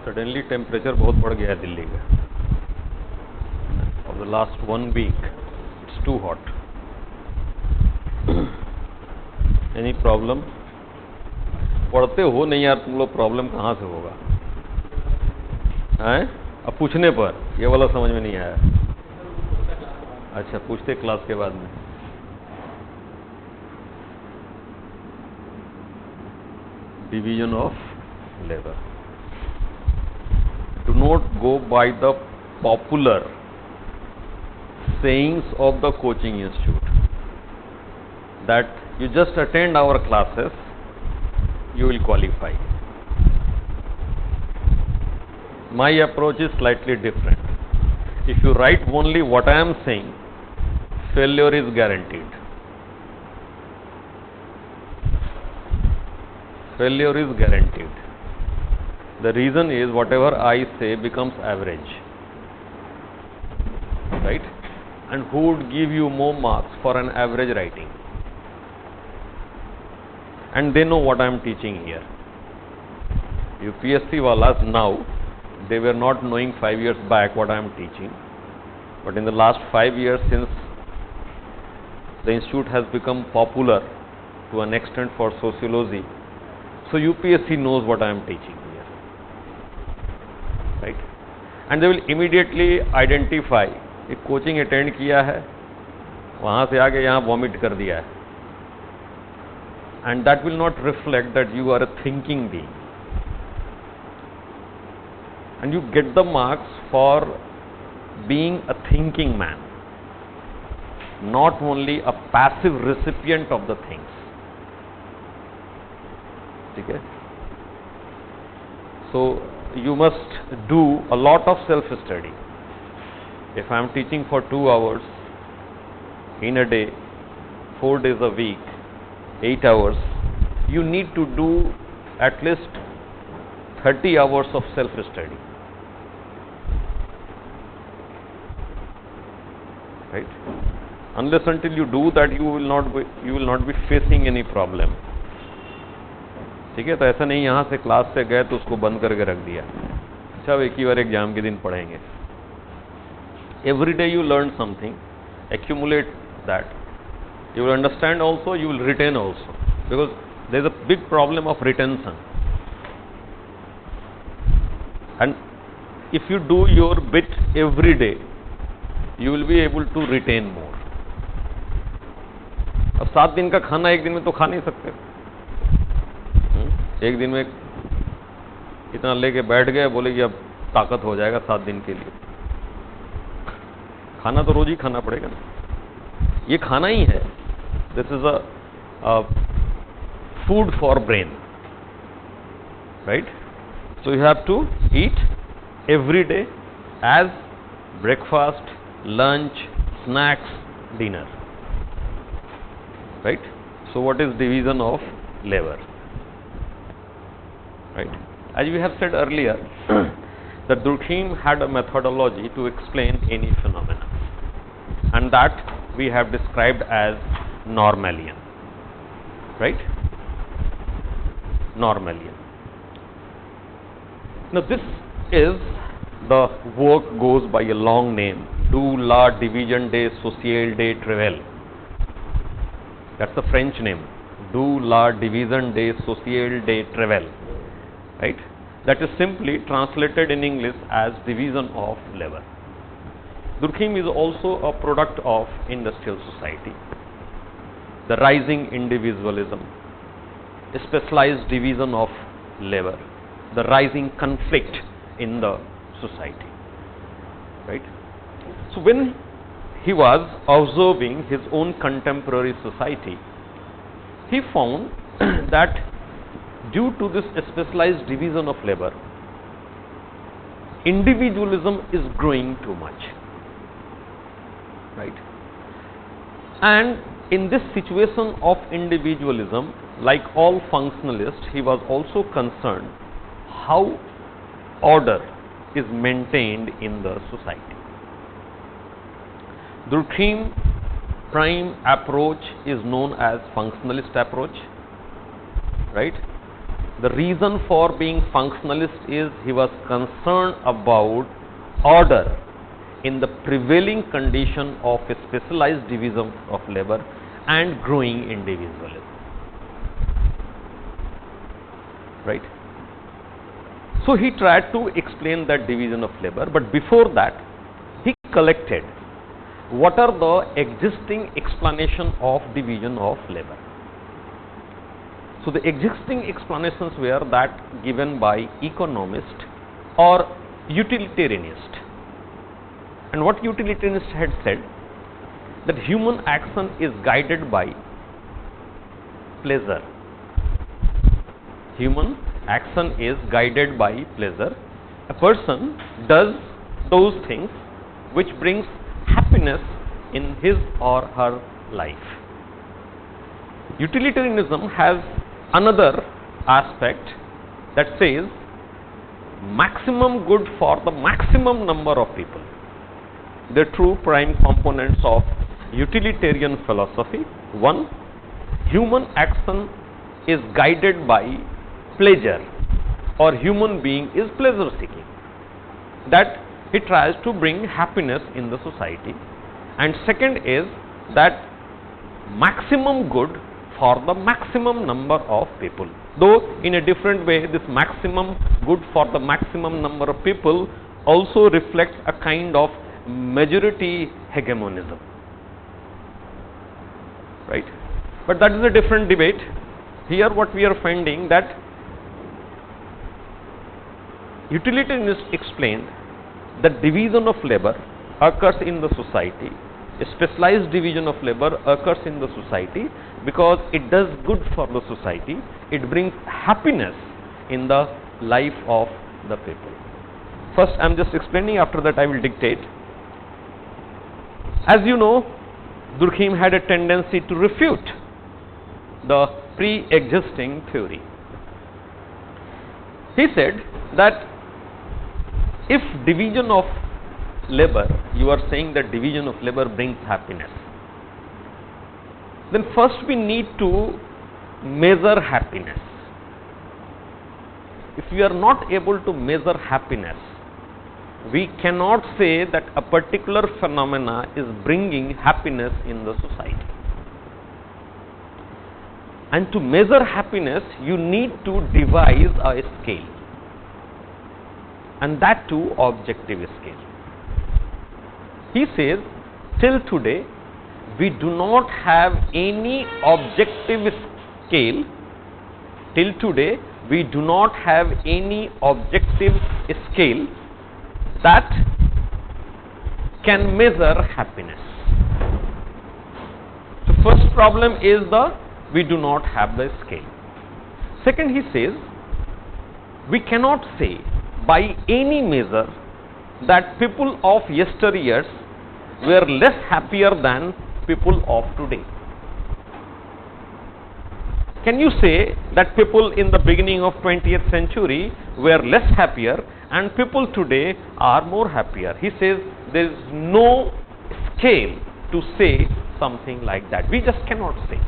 Suddenly temperature बहुत बढ़ गया है दिल्ली का. For the last 1 week it's too hot. Any problem? पढ़ते हो नहीं यार तुम लोग, प्रॉब्लम कहाँ से होगा हैं? अब पूछने पर ये वाला समझ में नहीं आया. अच्छा, पूछते क्लास के बाद में. Division of labour. Do not go by the popular sayings of the coaching institute that you just attend our classes, you will qualify. My approach is slightly different. If you write only what I am saying, failure is guaranteed. Failure is guaranteed. The reason is whatever I say becomes average, right? And who would give you more marks for an average writing? And they know what I am teaching here. UPSC walas now, they were not knowing 5 years back what I am teaching, but in the last 5 years, since the institute has become popular to an extent for sociology, so UPSC knows what I am teaching. Right? And they will immediately identify एक coaching attend किया है, वहाँ से आके यहाँ vomit कर दिया है. And that will not reflect that you are a thinking being. And you get the marks for being a thinking man, not only a passive recipient of the things. ठीक है? So you must do a lot of self-study. If I am teaching for 2 hours in a day, 4 days a week, 8 hours, you need to do at least 30 hours of self-study. Right? Unless until you do that, you will not be facing any problem. ठीक है? तो ऐसा नहीं यहाँ से class से गए तो उसको बंद करके रख दिया. अच्छा, अब एक ही बार एग्जाम के दिन पढ़ेंगे. Every day you learn something, accumulate that, you will understand also, you will retain also, because there is a big problem of retention. And if you do your bit every day, you will be able to retain more. अब 7 दिन का खाना एक दिन में तो खा नहीं सकते. एक दिन में इतना लेके बैठ गए, बोले कि अब ताकत हो जाएगा 7 दिन के लिए. खाना तो रोज ही खाना पड़ेगा ना. ये खाना ही है. This is a food for brain, right? So you have to eat every day as breakfast, lunch, snacks, dinner, right? So what is division of labour? Right? As we have said earlier, that Durkheim had a methodology to explain any phenomena, and that we have described as Normalian. Right? Normalian. Now this is, the work goes by a long name, Do la division des sociales des travail. That's the French name, Do la division des sociales des travail. Right? That is simply translated in English as division of labor. Durkheim is also a product of industrial society, the rising individualism, specialized division of labor, the rising conflict in the society. Right? So when he was observing his own contemporary society, he found that due to this specialized division of labor, individualism is growing too much. Right? And in this situation of individualism, like all functionalists, he was also concerned how order is maintained in the society. Durkheim's prime approach is known as functionalist approach, right? The reason for being functionalist is he was concerned about order in the prevailing condition of a specialized division of labor and growing individualism. Right? So he tried to explain that division of labor, but before that he collected what are the existing explanation of division of labor. So the existing explanations were that given by economist or utilitarianist. And what utilitarianist had said, that human action is guided by pleasure. Human action is guided by pleasure. A person does those things which brings happiness in his or her life. Utilitarianism has another aspect that says maximum good for the maximum number of people. The two prime components of utilitarian philosophy. One, human action is guided by pleasure, or human being is pleasure seeking, that he tries to bring happiness in the society. And second is that maximum good for the maximum number of people, though in a different way. This maximum good for the maximum number of people also reflects a kind of majority hegemonism, right? But that is a different debate. Here what we are finding, that utilitarianists explained that division of labor occurs in the society. A specialized division of labor occurs in the society because it does good for the society. It brings happiness in the life of the people. First I am just explaining, after that I will dictate. As you know, Durkheim had a tendency to refute the pre-existing theory. He said that if division of labor, you are saying that division of labor brings happiness, then first we need to measure happiness. If we are not able to measure happiness, we cannot say that a particular phenomena is bringing happiness in the society. And to measure happiness, you need to devise a scale, and that too objective scale. He says, till today we do not have any objective scale. Till today we do not have any objective scale that can measure happiness. The first problem is we do not have the scale. Second, he says, we cannot say by any measure that people of yesteryears were less happier than people of today. Can you say that people in the beginning of 20th century were less happier and people today are more happier? He says there is no scale to say something like that. We just cannot say.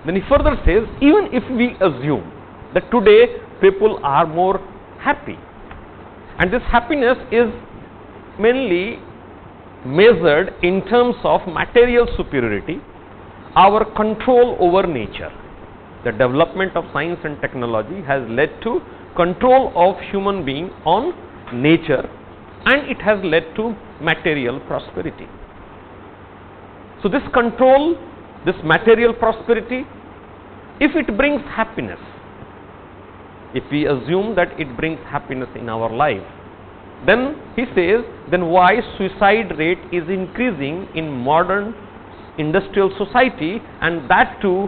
Then he further says, even if we assume that today people are more happy, and this happiness is mainly measured in terms of material superiority, our control over nature. The development of science and technology has led to control of human being on nature, and it has led to material prosperity. So this control, this material prosperity, if it brings happiness, if we assume that it brings happiness in our life, then he says, then why suicide rate is increasing in modern industrial society, and that too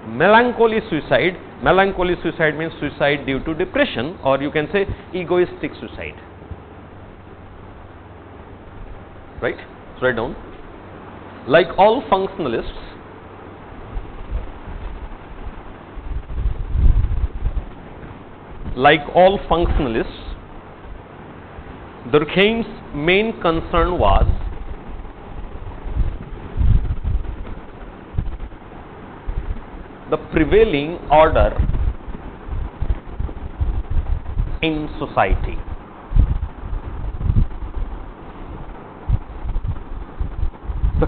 melancholy suicide. Melancholy suicide means suicide due to depression, or you can say egoistic suicide. Right? So write down. Like all functionalists, Durkheim's main concern was the prevailing order in society. The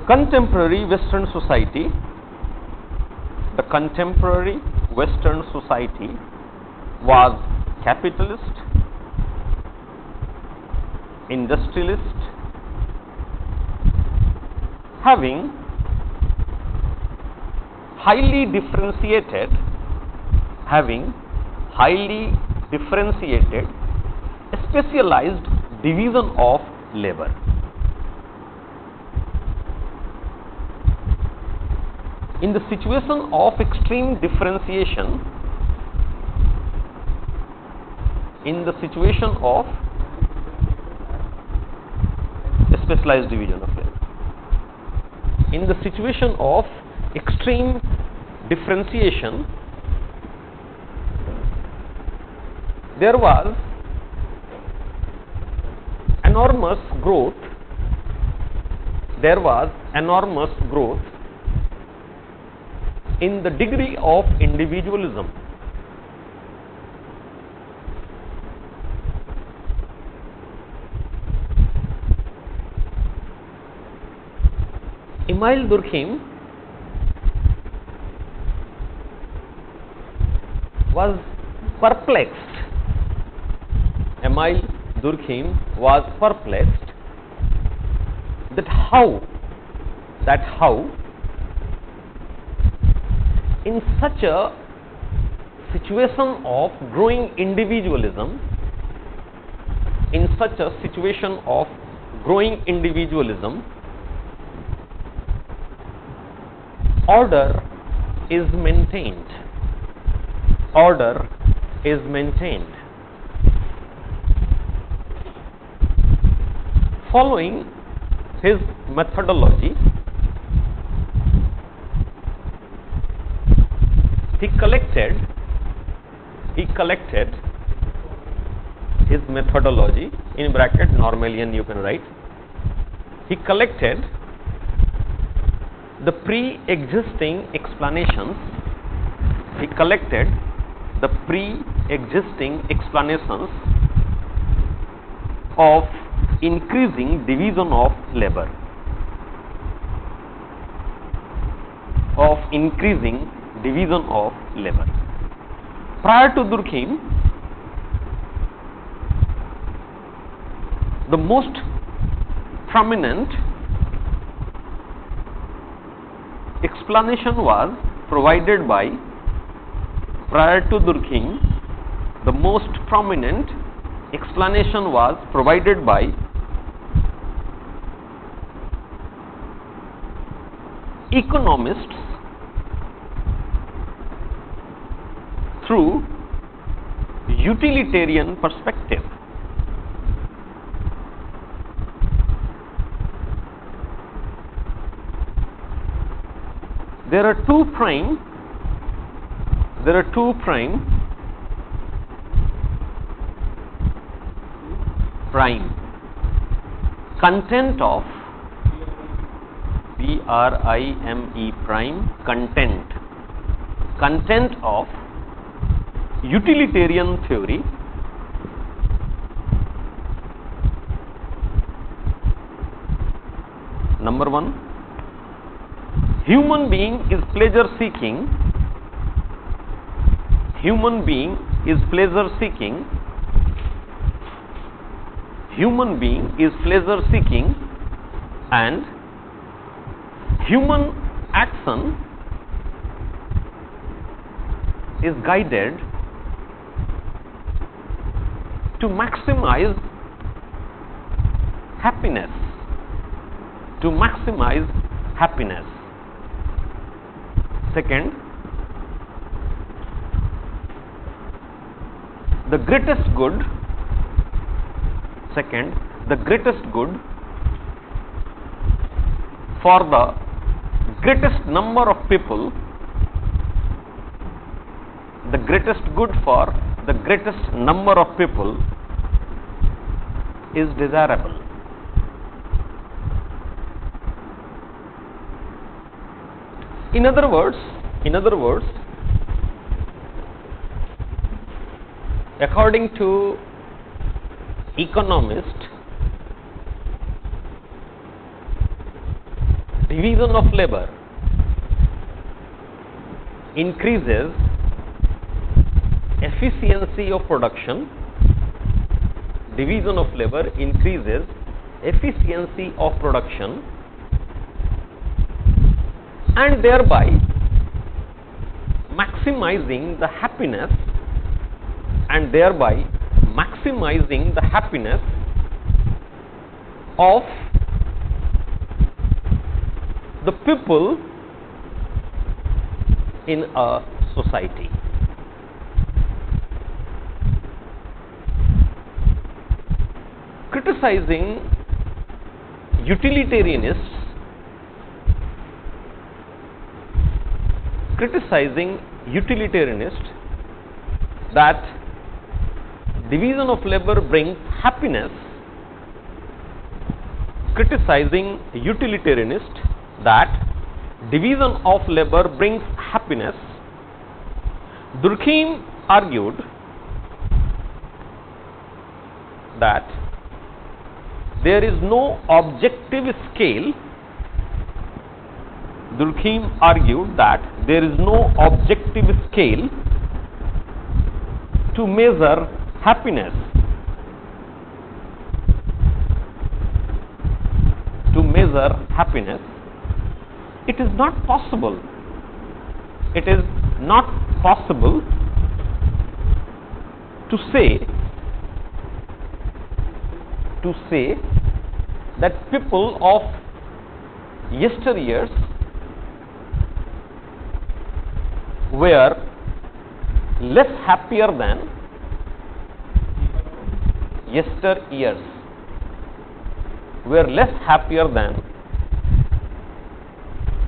contemporary Western society was capitalist, industrialist, having highly differentiated, specialized division of labor. In the situation of extreme differentiation, specialized division of labor. In the situation of extreme differentiation, there was enormous growth. In the degree of individualism. Emile Durkheim was perplexed. That how in such a situation of growing individualism, order is maintained. Following his methodology, he collected his methodology, in bracket Normalian you can write. He collected the pre-existing explanations of increasing division of labor. Prior to Durkheim, the most prominent explanation was provided by economists through utilitarian perspective. There are two prime content of content of utilitarian theory. Number one, human being is pleasure seeking. And human action is guided to maximize happiness. Second, the greatest good for the greatest number of people, is desirable. In other words, according to economist, division of labor increases efficiency of production, division of labor increases efficiency of production, and thereby maximizing the happiness of the people in a society. Criticizing utilitarianists, that division of labor brings happiness, criticizing utilitarianists that division of labor brings happiness, Durkheim argued that there is no objective scale. Durkheim argued that there is no objective scale to measure happiness. It is not possible. To say that people of yesteryears were less happier than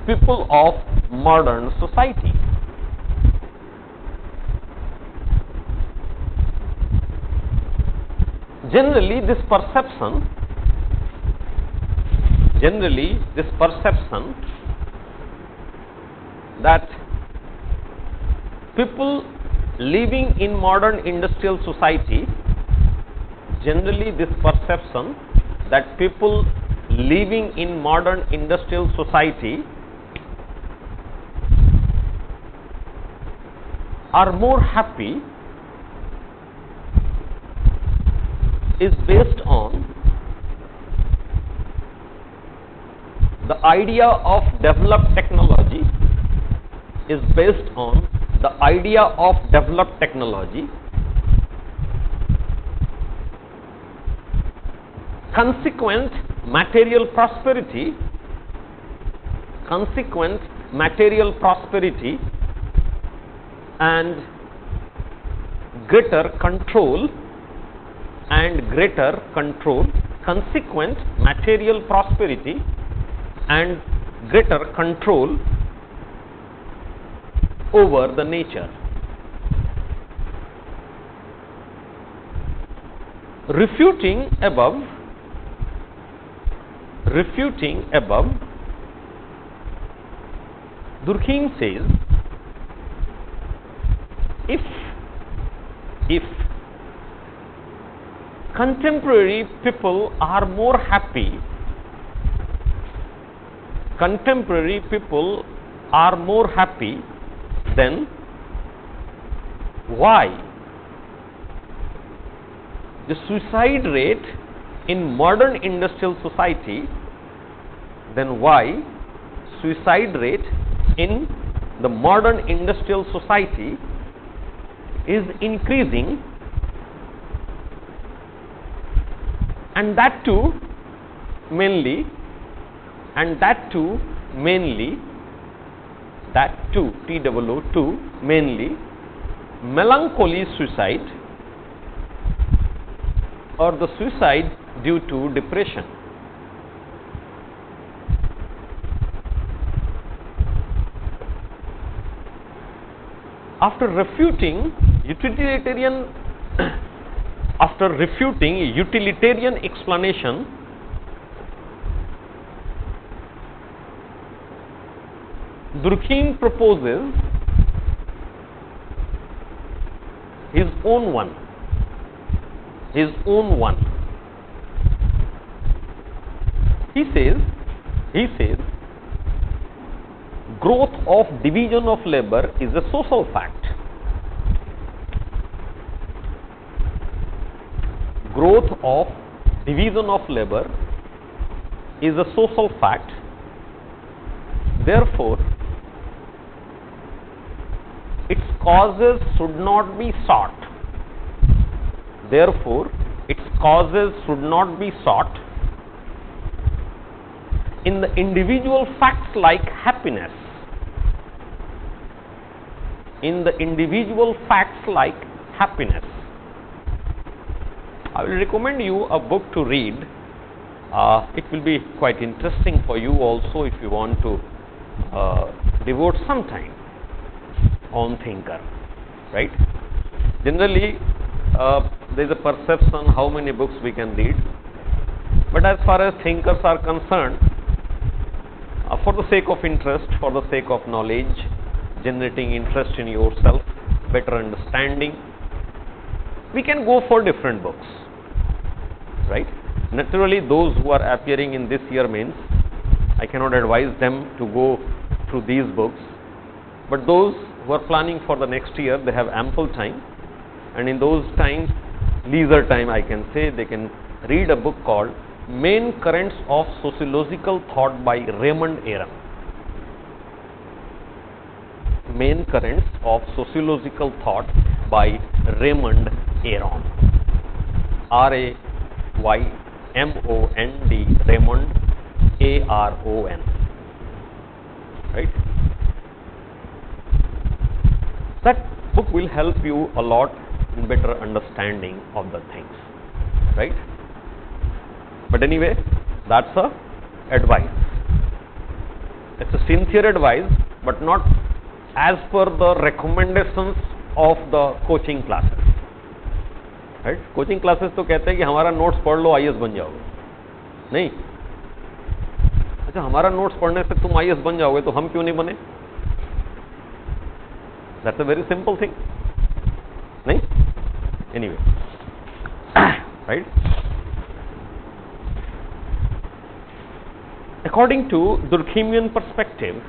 people of modern society. Generally, this perception that people living in modern industrial society, are more happy is based on the idea of developed technology, consequent material prosperity, and greater control, consequent material prosperity and greater control over the nature. Refuting above, Durkheim says, if contemporary people are more happy, then why the suicide rate in modern industrial society, is increasing, and that too mainly melancholy suicide or the suicide due to depression. After refuting utilitarian explanation, Durkheim proposes his own one. He says, growth of division of labor is a social fact. Growth of division of labor is a social fact. Therefore, its causes should not be sought. Therefore, its causes should not be sought in the individual facts like happiness. In the individual facts like happiness. I will recommend you a book to read. It will be quite interesting for you also if you want to devote some time on thinker, right? Generally, there is a perception how many books we can read, but as far as thinkers are concerned, for the sake of interest, for the sake of knowledge, generating interest in yourself, better understanding, we can go for different books, right? Naturally, those who are appearing in this year mains, I cannot advise them to go through these books, but those who are planning for the next year, they have ample time, and in those times, leisure time I can say, they can read a book called Main Currents of Sociological Thought by Raymond Aron. Main Currents of Sociological Thought by Raymond Aron. R-A-Y-M-O-N-D, Raymond, A-R-O-N. Right? That book will help you a lot in better understanding of the things. Right? But anyway, that's a advice. It's a sincere advice, but not as per the recommendations of the coaching classes. Right? Coaching classes तो कहते हैं कि हमारा notes पढ़ लो IAS बन जाओगे. नहीं. अच्छा, हमारा नोट्स पढ़ने से तुम आईएएस बन जाओगे तो हम क्यों नहीं बने? That's a very simple thing. नहीं? Anyway. Right? According to Durkheimian perspective,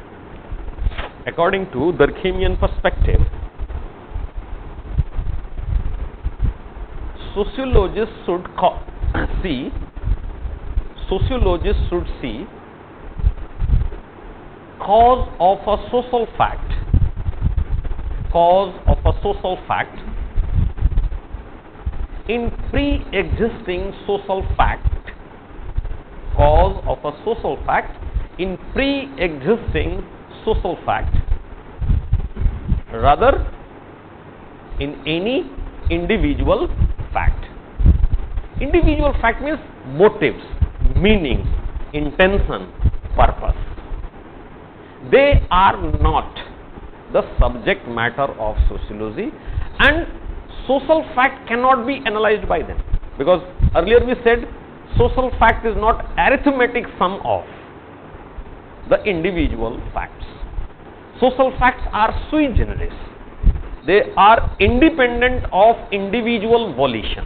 sociologists should see cause of a social fact in pre-existing social fact, cause of a social fact in pre-existing social fact, rather in any individual fact. Individual fact means motives, meaning, intention, purpose. They are not the subject matter of sociology, and social fact cannot be analyzed by them, because earlier we said social fact is not arithmetic sum of the individual facts. Social facts are sui generis. They are independent of individual volition.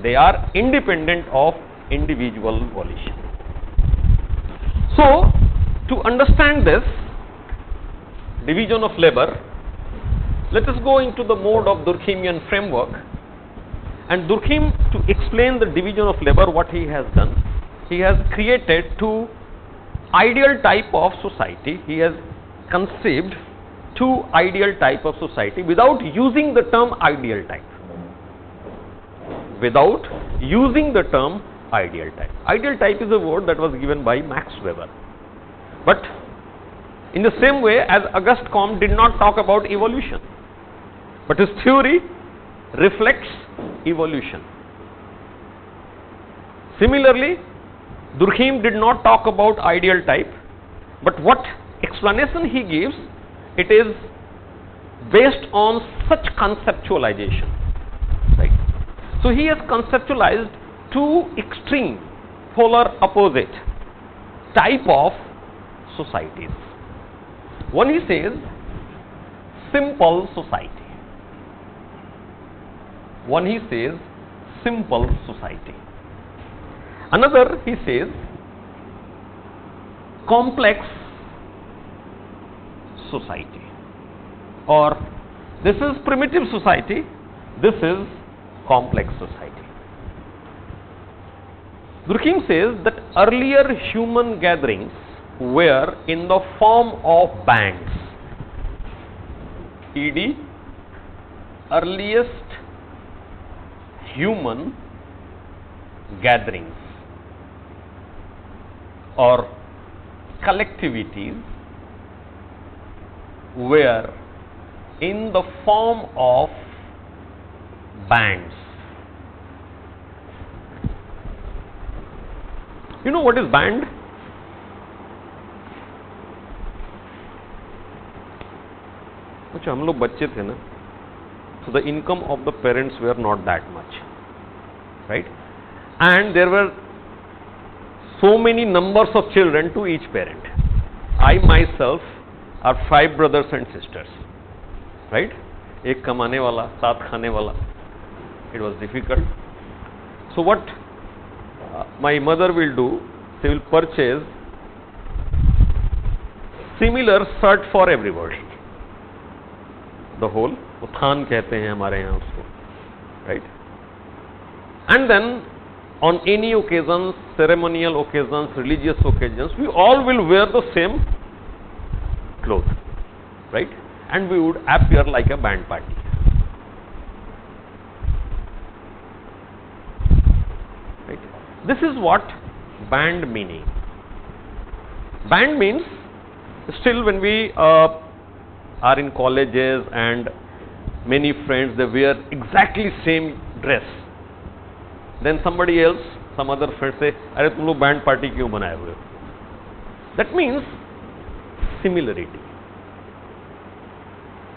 They are independent of individual volition. So, to understand this division of labor, let us go into the mode of Durkheimian framework. And Durkheim, to explain the division of labor, what he has done, he has created two ideal type of society. He has conceived two ideal type of society without using the term ideal type. Without using the term ideal type. Ideal type is a word that was given by Max Weber. But in the same way as Auguste Comte did not talk about evolution, but his theory reflects evolution. Similarly, Durkheim did not talk about ideal type, but what explanation he gives, it is based on such conceptualization, right? So he has conceptualized two extreme, polar opposite type of societies. One, he says, simple society. One, he says, simple society. Another, he says, complex society, or this is primitive society, this is complex society. Durkheim says that earlier human gatherings were in the form of bands. ED, earliest human gatherings or collectivities were in the form of bands. You know what is band? अच्छा हम लोग बच्चे थे ना, so the income of the parents were not that much, right? And there were so many numbers of children to each parent. I myself are 5 brothers and sisters, right? एक कमाने वाला, 7 खाने वाला. It was difficult. So what my mother will do, she will purchase similar shirt for everybody. The whole, उत्थान कहते हैं हमारे यहाँ उसको, right? And then on any occasions, ceremonial occasions, religious occasions, we all will wear the same clothes, right? And we would appear like a band party. Right? This is what band meaning. Band means, still when we are in colleges and many friends, they wear exactly same dress. Then somebody else, some other friends say, अरे तुम लोग band party क्यों बनाए हुए? That means similarity.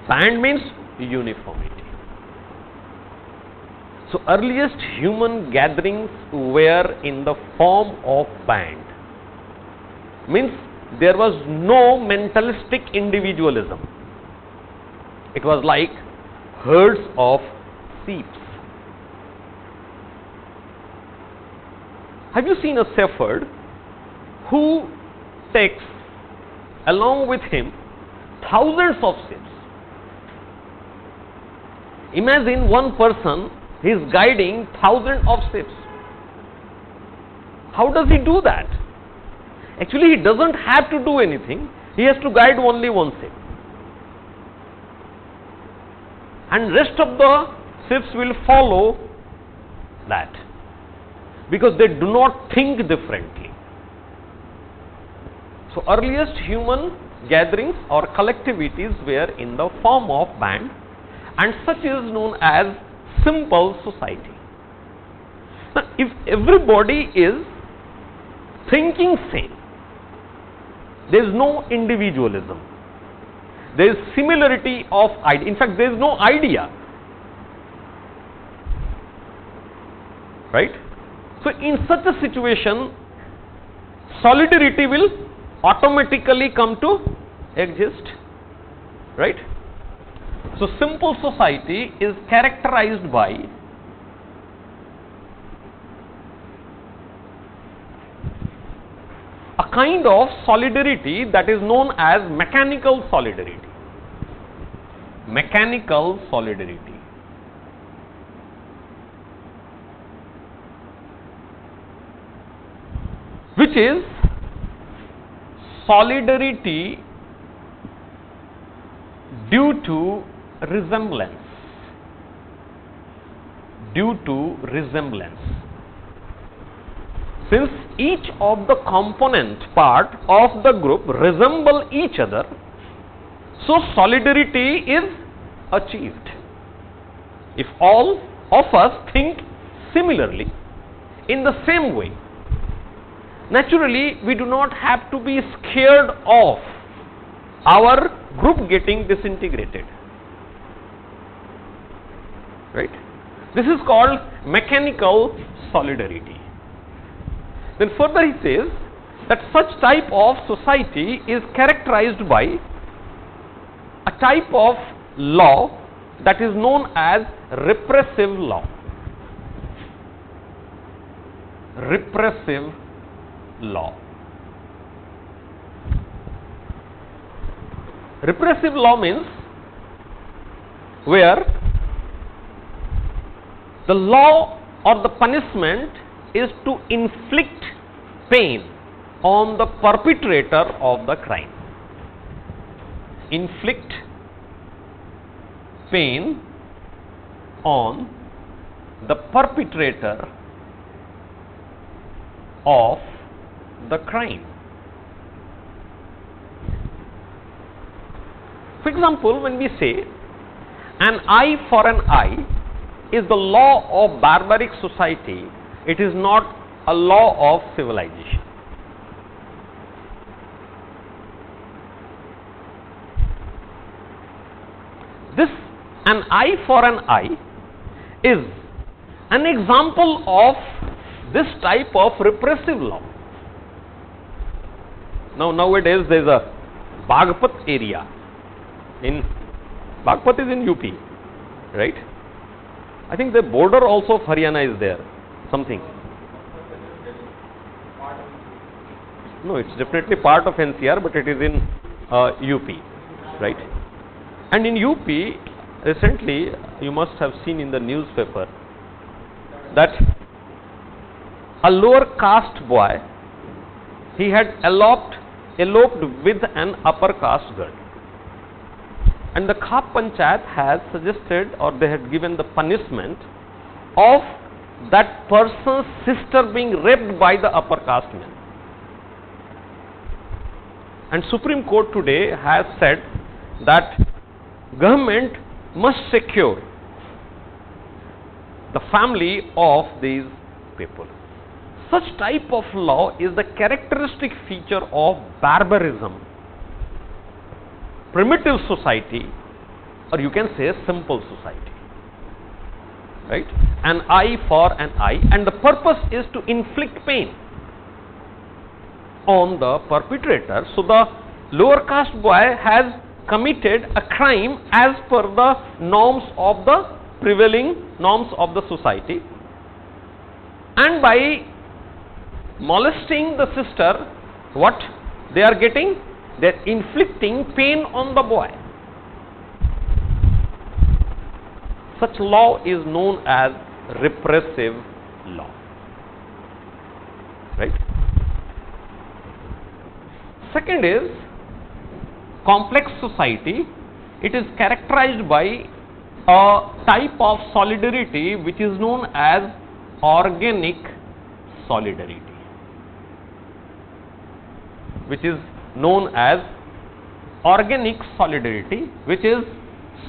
Band means uniformity. So earliest human gatherings were in the form of band. Means there was no mentalistic individualism. It was like herds of sheep. Have you seen a shepherd who takes along with him thousands of sheep? Imagine one person is guiding thousands of sheep. How does he do that? Actually, he doesn't have to do anything. He has to guide only one sheep. And rest of the sheep will follow that, because they do not think differently. So earliest human gatherings or collectivities were in the form of band, and such is known as simple society. Now, if everybody is thinking same, there is no individualism. There is similarity of idea. In fact, there is no idea. Right? So, in such a situation, solidarity will automatically come to exist. Right? So, simple society is characterized by a kind of solidarity that is known as mechanical solidarity. Mechanical solidarity. Which is solidarity due to resemblance. Due to resemblance. Since each of the component part of the group resemble each other, so solidarity is achieved. If all of us think similarly, in the same way, naturally we do not have to be scared of our group getting disintegrated. Right? This is called mechanical solidarity. Then further he says that such type of society is characterized by a type of law that is known as repressive law. repressive law. Repressive law means where the law or the punishment is to inflict pain on the perpetrator of the crime. Inflict pain on the perpetrator of the crime. For example, when we say an eye for an eye is the law of barbaric society, it is not a law of civilization. This an eye for an eye is an example of this type of repressive law. Now nowadays there is a Bagpat area in Bagpat is in UP, right? I think the border also of Haryana is there, something. No, it's definitely part of NCR, but it is in UP, right? And in UP, recently, you must have seen in the newspaper that a lower caste boy, he had eloped with an upper caste girl. And the Khap Panchayat has suggested, or they had given the punishment of that person's sister being raped by the upper caste man. And Supreme Court today has said that government must secure the family of these people. Such type of law is the characteristic feature of barbarism, primitive society, or you can say simple society, right? An eye for an eye, and the purpose is to inflict pain on the perpetrator. So the lower caste boy has committed a crime as per the norms of the prevailing norms of the society, and by molesting the sister, what they are getting? They are inflicting pain on the boy. Such law is known as repressive law, right? Second is complex society. It is characterized by a type of solidarity which is known as organic solidarity, which is known as organic solidarity, which is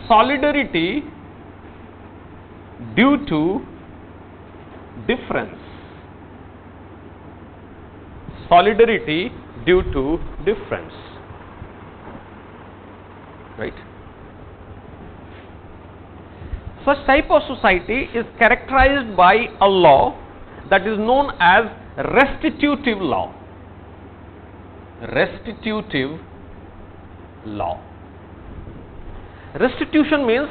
solidarity due to difference. Solidarity due to difference, right? Such type of society is characterized by a law that is known as restitutive law. Restitutive law. Restitution means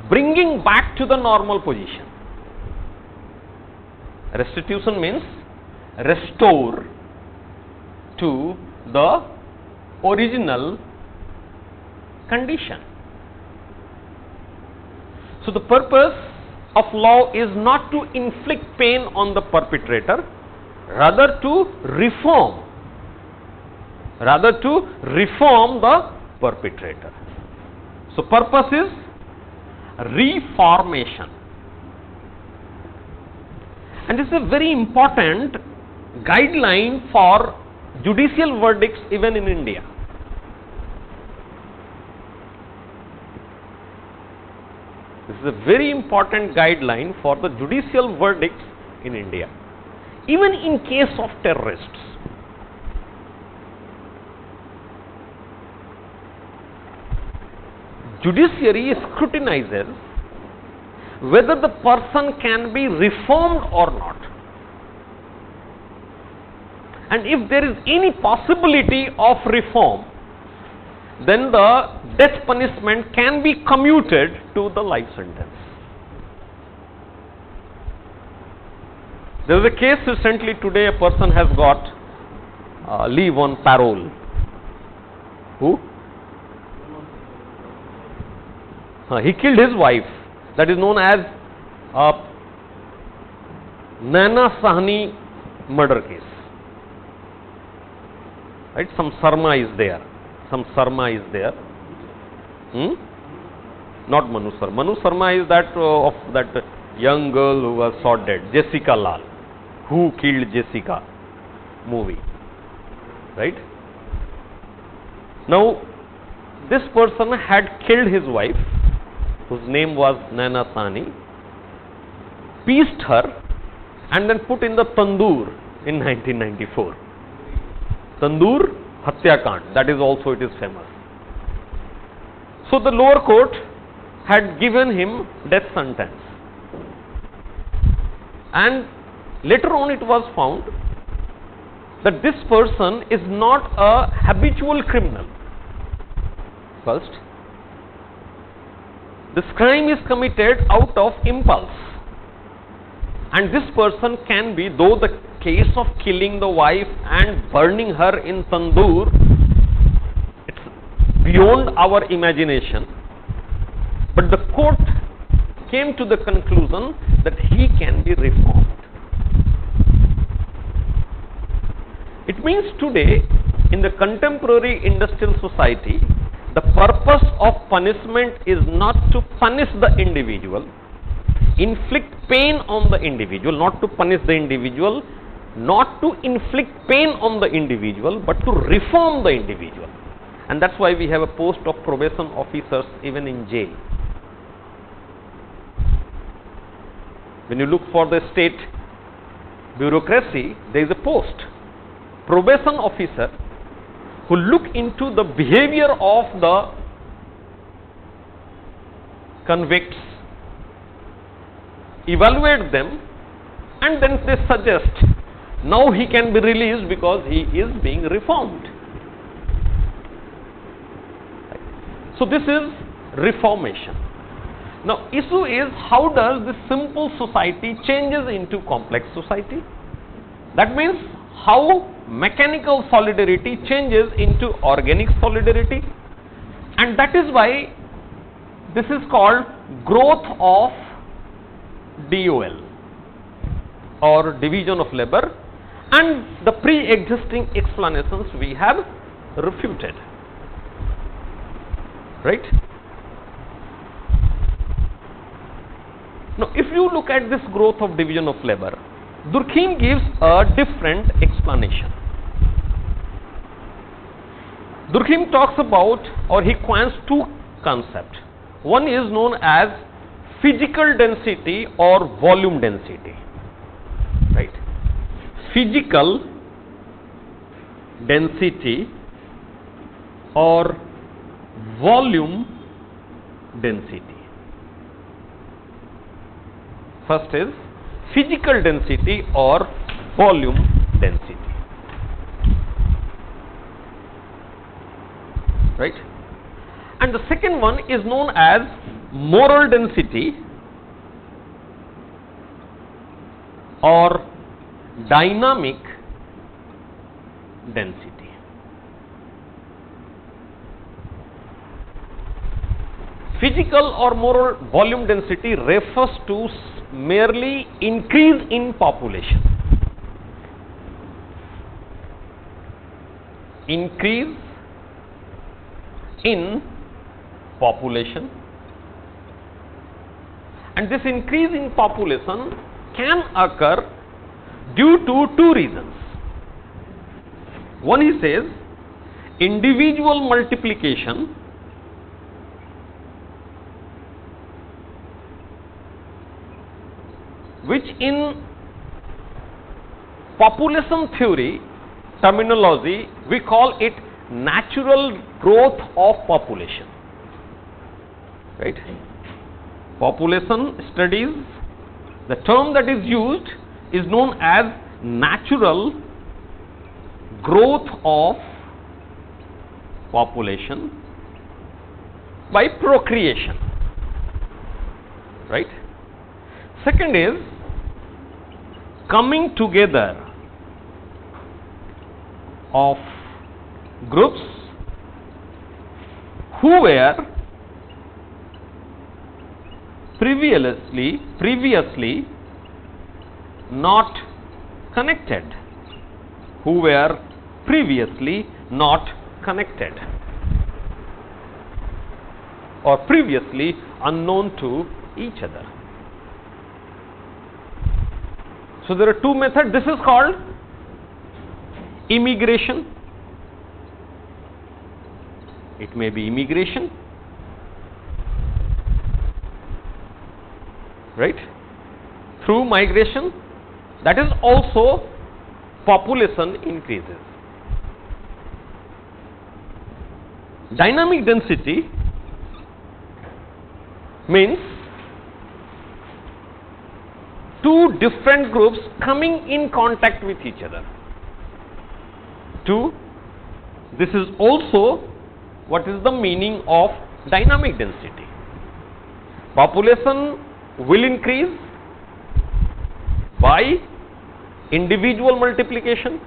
bringing back to the normal position. Restitution means restore to the original condition. So the purpose of law is not to inflict pain on the perpetrator, rather to reform the perpetrator. So purpose is reformation. And this is a very important guideline for judicial verdicts even in India. This is a very important guideline for the judicial verdicts in India, even in case of terrorists. Judiciary scrutinizes whether the person can be reformed or not. And if there is any possibility of reform, then the death punishment can be commuted to the life sentence. There was a case recently today, a person has got leave on parole. Who? He killed his wife. That is known as Nana Sahni murder case. Right? Some sarma is there. Not Manu Sharma. Manu Sharma is that of that young girl who was shot dead, Jessica Lal. Who killed Jessica? Movie. Right? Now, this person had killed his wife, whose name was Nana Sahni, pieced her, and then put in the tandoor in 1994. Tandoor Hatyakand, that is also it is famous. So the lower court had given him death sentence, and later on it was found that this person is not a habitual criminal. First, this crime is committed out of impulse, and this person can be, though the case of killing the wife and burning her in tandoor, it's beyond our imagination, but the court came to the conclusion that he can be reformed. It means today, in the contemporary industrial society, the purpose of punishment is not to punish the individual, inflict pain on the individual, not to punish the individual, not to inflict pain on the individual, but to reform the individual. And that's why we have a post of probation officers even in jail. When you look for the state bureaucracy, there is a post, probation officer, who look into the behavior of the convicts, evaluate them, and then they suggest now he can be released because he is being reformed. So this is reformation. Now issue is, how does this simple society changes into complex society? That means how mechanical solidarity changes into organic solidarity, and that is why this is called growth of DOL or division of labor, and the pre-existing explanations we have refuted. Right? Now, if you look at this growth of division of labor, Durkheim gives a different explanation. Durkheim talks about, or he coins two concepts. One is known as physical density or volume density. Right? Physical density or volume density. First is physical density or volume density. Right? And the second one is known as moral density or dynamic density. Physical or moral volume density refers to merely increase in population. Increase in population, and this increase in population can occur due to two reasons. One, he says, individual multiplication, which in population theory terminology we call it natural growth of population. Right? Population studies, the term that is used is known as natural growth of population by procreation. Right? Second is coming together of groups who were previously not connected, who were previously not connected or previously unknown to each other. So there are two methods. This is called immigration. It may be immigration, right? Through migration, that is also population increases. Dynamic density means two different groups coming in contact with each other. This is also what is the meaning of dynamic density. Population will increase by individual multiplication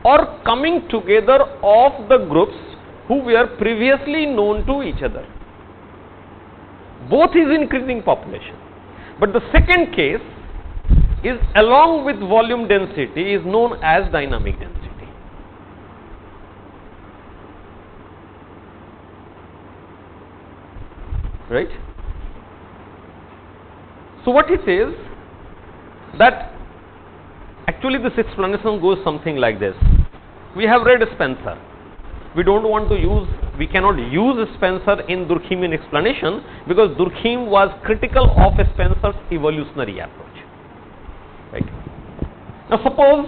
or coming together of the groups who were previously known to each other. Both is increasing population, but the second case is along with volume density is known as dynamic density. Right? So what he says that actually this explanation goes something like this. We have read Spencer. We cannot use Spencer in Durkheimian explanation because Durkheim was critical of Spencer's evolutionary approach. Right? Now suppose,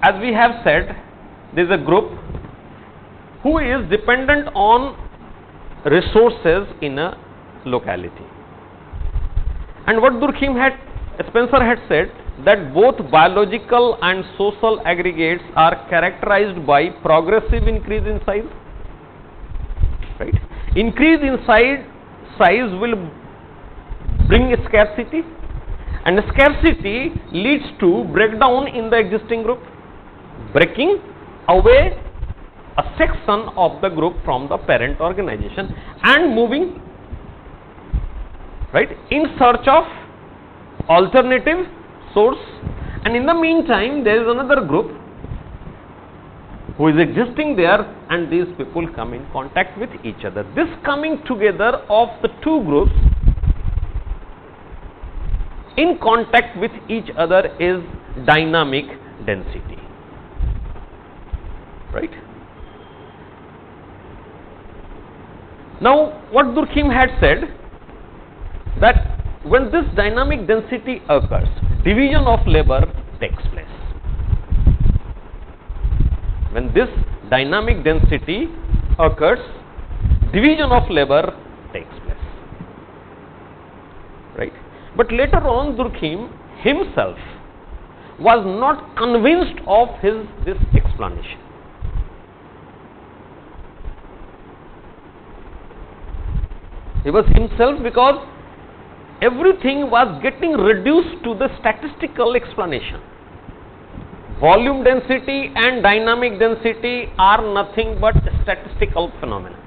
as we have said, there is a group who is dependent on resources in a locality. And what Spencer had said that both biological and social aggregates are characterized by progressive increase in size. Right? Increase in size will bring scarcity, and scarcity leads to breakdown in the existing group, breaking away a section of the group from the parent organization and moving, right, in search of alternative source. And in the meantime there is another group who is existing there, and these people come in contact with each other. This coming together of the two groups in contact with each other is dynamic density. Right? Now what Durkheim had said that when this dynamic density occurs, division of labor takes place. When this dynamic density occurs, division of labor takes place. Right? But later on Durkheim himself was not convinced of this explanation. He was himself, because everything was getting reduced to the statistical explanation. Volume density and dynamic density are nothing but statistical phenomena.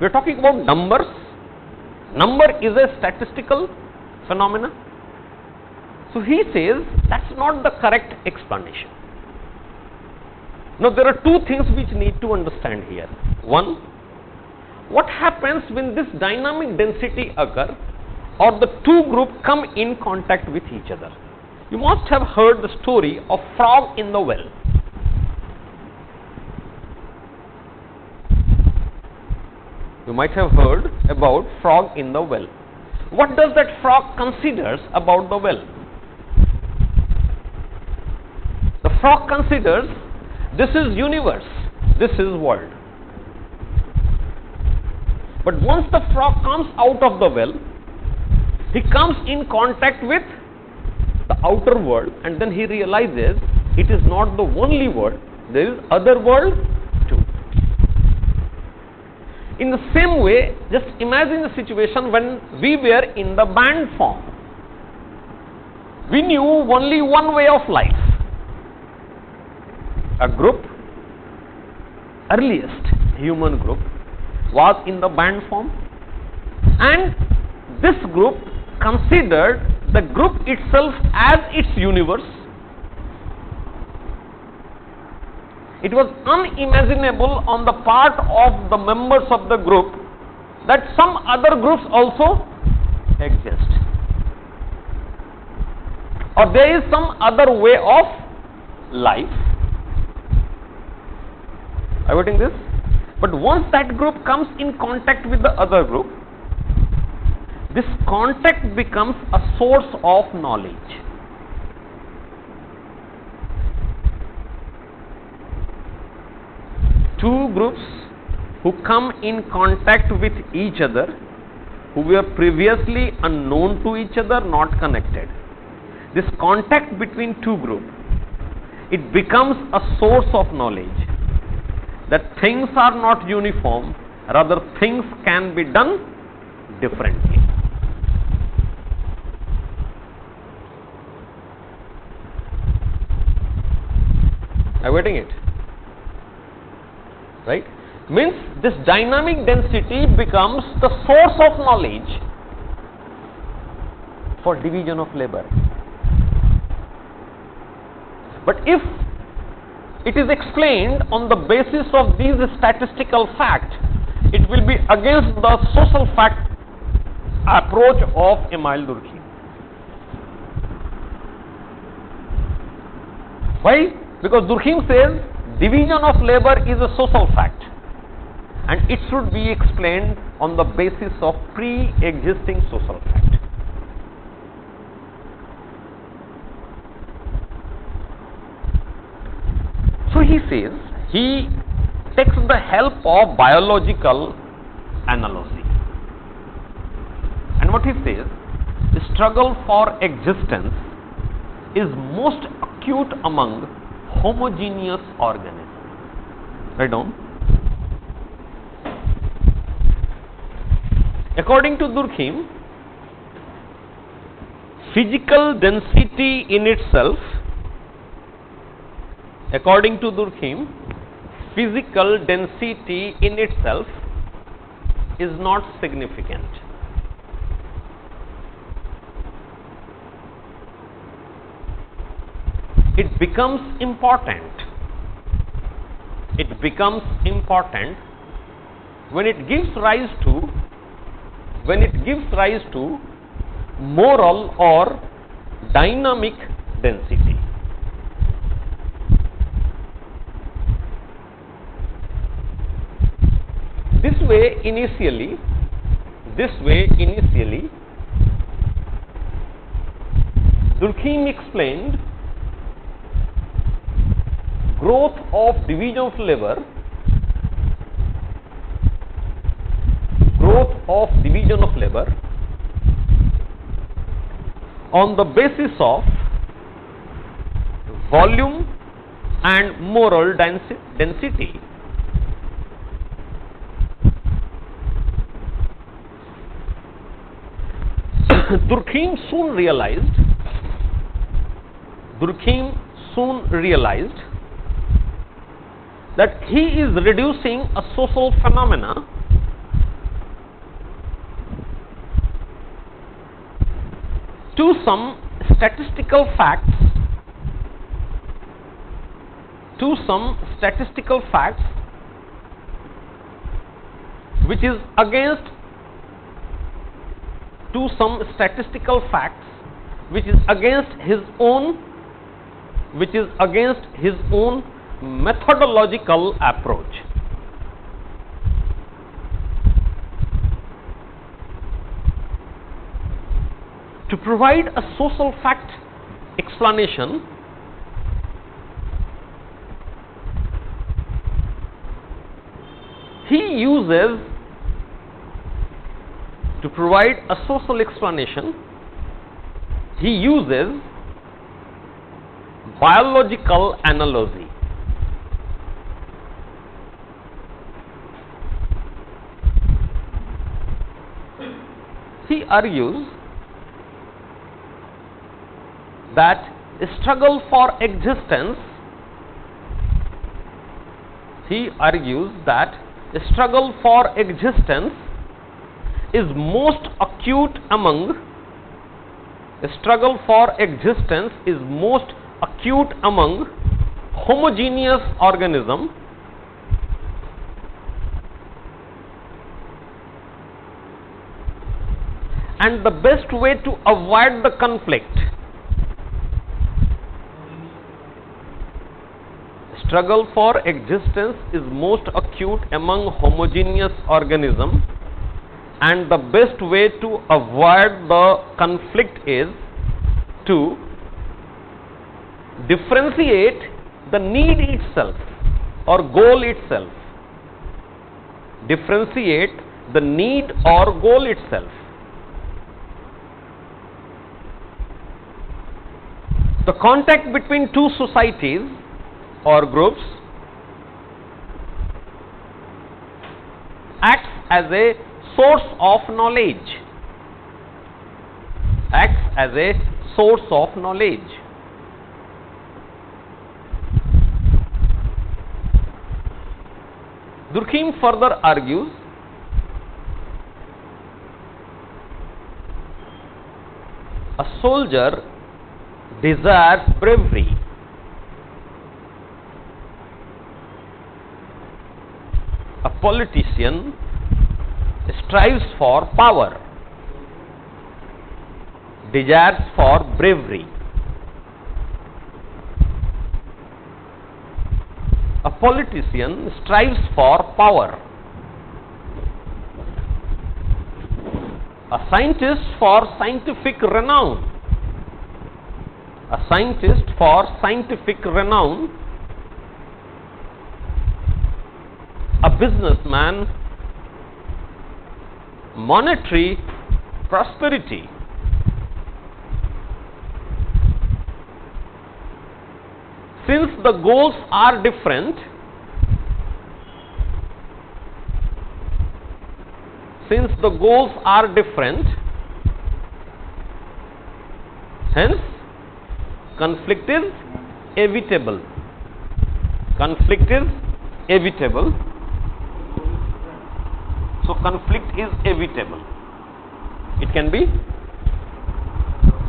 We are talking about numbers. Number is a statistical phenomena. So he says that's not the correct explanation. Now there are two things which need to understand here. One, what happens when this dynamic density occurs or the two groups come in contact with each other? You must have heard the story of frog in the well. You might have heard about frog in the well. What does that frog considers about the well? The frog considers this is universe, this is world. But once the frog comes out of the well, he comes in contact with the outer world, and then he realizes it is not the only world, there is other world too. In the same way, just imagine the situation when we were in the band form. we knew only one way of life. A group, earliest human group, was in the band form, and this group considered the group itself as its universe. It was unimaginable on the part of the members of the group that some other groups also exist, or there is some other way of life. Are you getting this? But once that group comes in contact with the other group, this contact becomes a source of knowledge. Two groups who come in contact with each other, who were previously unknown to each other, not connected. This contact between two groups, it becomes a source of knowledge that things are not uniform, rather things can be done differently. Are you getting it? Right? Means this dynamic density becomes the source of knowledge for division of labor. But if it is explained on the basis of these statistical facts, it will be against the social fact approach of Emile Durkheim. Why? Because Durkheim says division of labor is a social fact, and it should be explained on the basis of pre-existing social fact. So he says, he takes the help of biological analogy, and what he says, the struggle for existence is most acute among homogeneous organisms. Write down. According to Durkheim, physical density in itself, according to Durkheim, physical density in itself is not significant. It becomes important. It becomes important when it gives rise to moral or dynamic density. This way initially, Durkheim explained growth of division of labor, on the basis of volume and moral density. Durkheim soon realized that he is reducing a social phenomena to some statistical facts, which is against his own methodological approach. To provide a social fact explanation, he uses biological analogy. He argues that struggle for existence, he argues that struggle for existence is most acute among homogeneous organism and the best way to avoid the conflict. Struggle for existence is most acute among homogeneous organism and the best way to avoid the conflict is to differentiate the need itself or goal itself. Differentiate the need or goal itself. The contact between two societies or groups acts as a source of knowledge. Durkheim further argues a soldier desires bravery. A politician strives for power, desires for bravery. A politician strives for power. A scientist for scientific renown. A businessman, monetary prosperity. Since the goals are different, hence conflict is evitable. So conflict is evitable. It can be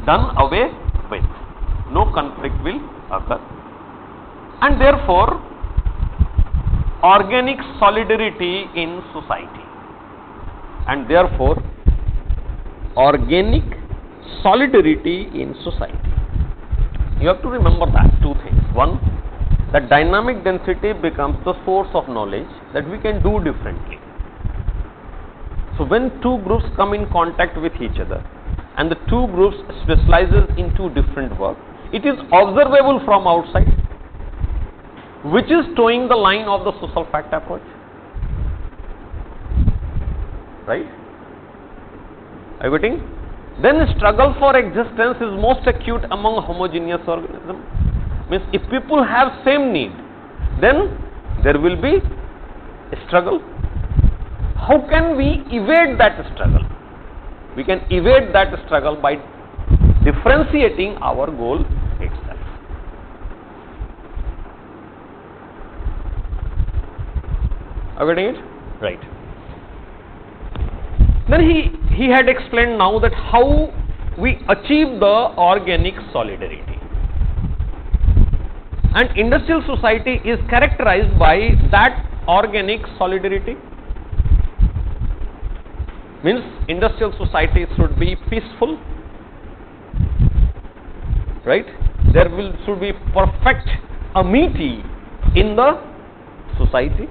done away with. No conflict will occur. And therefore, organic solidarity in society. You have to remember that two things. One, that dynamic density becomes the source of knowledge that we can do differently. So when two groups come in contact with each other and the two groups specializes into different work, it is observable from outside, which is towing the line of the social fact approach. Right? Are you getting? Then struggle for existence is most acute among homogeneous organisms. Means if people have same need, then there will be a struggle. How can we evade that struggle? We can evade that struggle by differentiating our goal itself. Are we getting it? Right. Then he had explained now that how we achieve the organic solidarity. And industrial society is characterized by that organic solidarity. Means industrial society should be peaceful, right? There should be perfect amity in the society.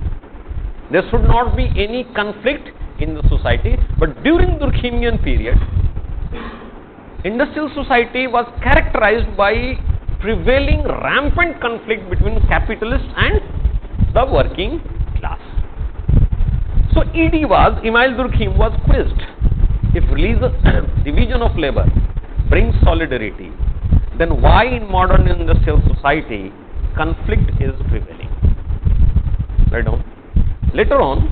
There should not be any conflict in the society. But during Durkheimian period, industrial society was characterized by prevailing rampant conflict between capitalists and the working class. So Emile Durkheim was quizzed, if division of labor brings solidarity, then why in modern industrial society conflict is prevailing? Right on. Later on,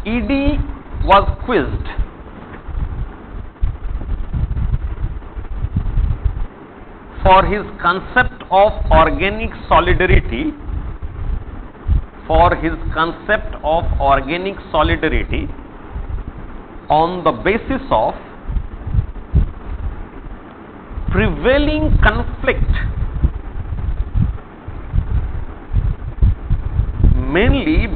E.D. was quizzed for his concept of organic solidarity, on the basis of prevailing conflict mainly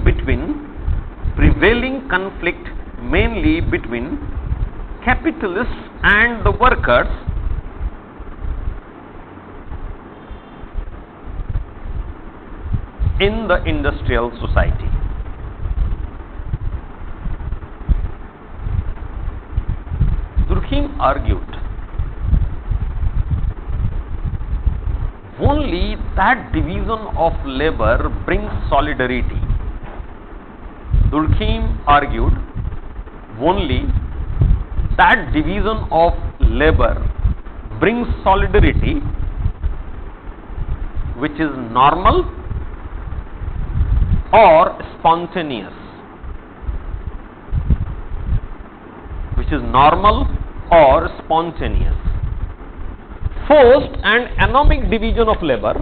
between capitalists and the workers in the industrial society. Durkheim argued only that division of labor brings solidarity. Durkheim argued only that division of labor brings solidarity which is normal or spontaneous. Forced and anomic division of labor,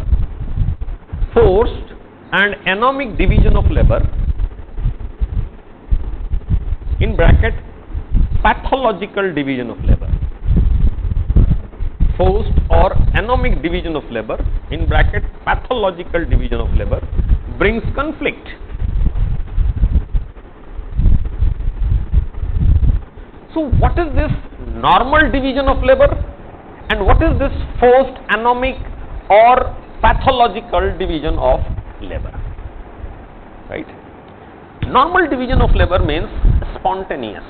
in bracket pathological division of labor. Forced or anomic division of labor, in bracket pathological division of labor, brings conflict. So what is this normal division of labor and what is this forced, anomic or pathological division of labor? Right? Normal division of labor means spontaneous,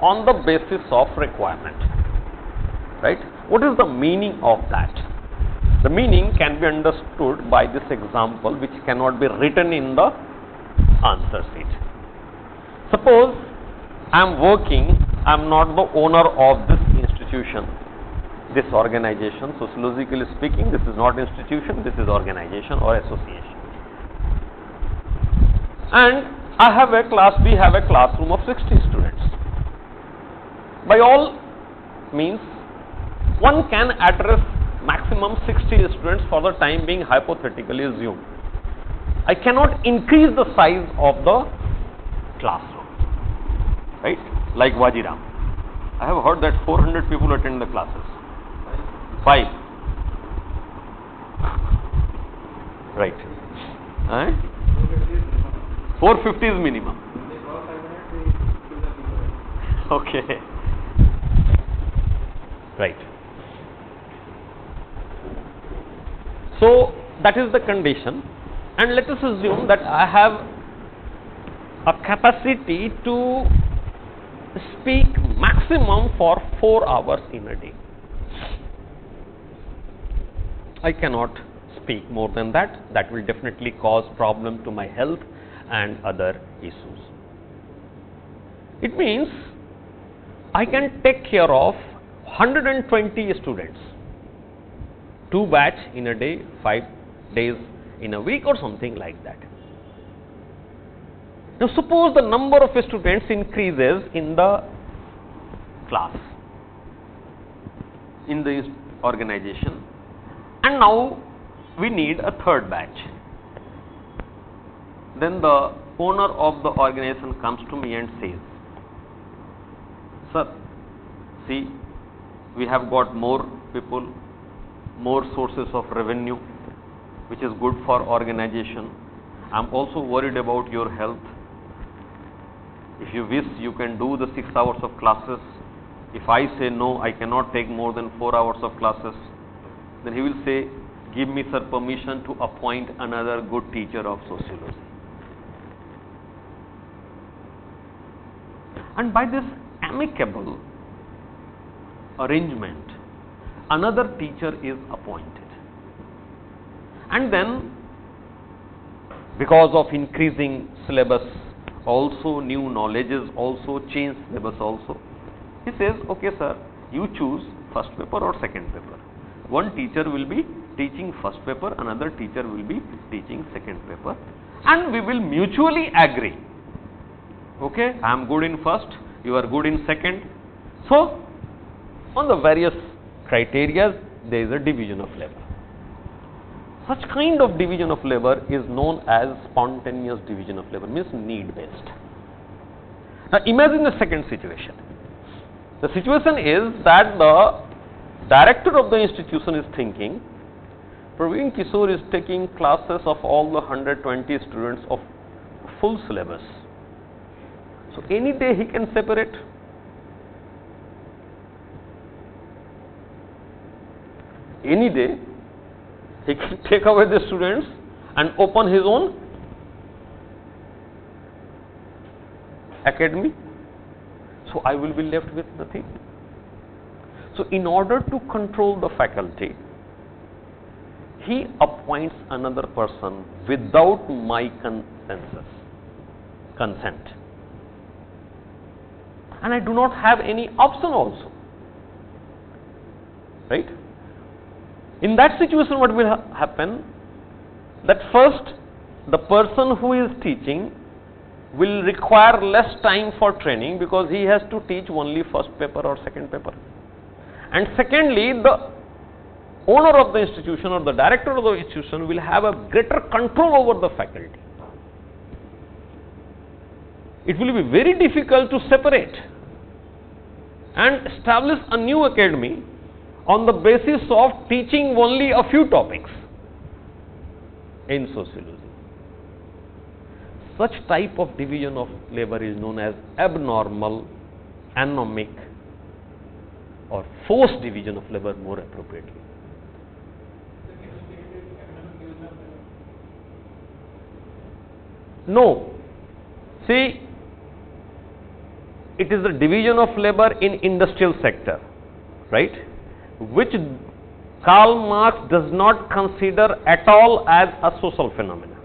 on the basis of requirement. Right? What is the meaning of that? The meaning can be understood by this example which cannot be written in the answer sheet. Suppose I am working, I am not the owner of this institution, this organization. Sociologically speaking, this is not institution, this is organization or association. And I have a class, we have a classroom of 60 students. By all means, one can address maximum 60 students for the time being, hypothetically assumed. I cannot increase the size of the classroom, right? Like Wajiram. I have heard that 400 people attend the classes. 5. Right. 450 is minimum. Okay. Right. So that is the condition, and let us assume that I have a capacity to speak maximum for 4 hours in a day. I cannot speak more than that. That will definitely cause problem to my health and other issues. It means I can take care of 120 students, 2 batch in a day, 5 days in a week or something like that. Now suppose the number of students increases in the class, in the organization, and now we need a 3rd batch. Then the owner of the organization comes to me and says, "Sir, see, we have got more people, more sources of revenue, which is good for organization. I am also worried about your health. If you wish, you can do the 6 hours of classes. If I say no, I cannot take more than 4 hours of classes." Then he will say, "Give me, sir, permission to appoint another good teacher of sociology." And by this amicable arrangement, another teacher is appointed. And then, because of increasing syllabus, also new knowledges also, change syllabus also, he says, "Okay sir, you choose first paper or second paper. One teacher will be teaching first paper, another teacher will be teaching second paper, and we will mutually agree. Okay, I am good in first, you are good in second. So, on the various criteria, there is a division of labor. Such kind of division of labor is known as spontaneous division of labor, means need based. Now imagine the second situation. The situation is that the director of the institution is thinking, Praveen Kishore is taking classes of all the 120 students of full syllabus. So any day he can separate. Any day he can take away the students and open his own academy. So I will be left with nothing. So in order to control the faculty, he appoints another person without my consent. And I do not have any option also. Right? In that situation, what will happen? That first, the person who is teaching will require less time for training because he has to teach only first paper or second paper. And secondly, the owner of the institution or the director of the institution will have a greater control over the faculty. It will be very difficult to separate and establish a new academy on the basis of teaching only a few topics in sociology. Such type of division of labor is known as abnormal, anomic, or forced division of labor more appropriately. No. See, it is the division of labor in industrial sector, right, which Karl Marx does not consider at all as a social phenomenon.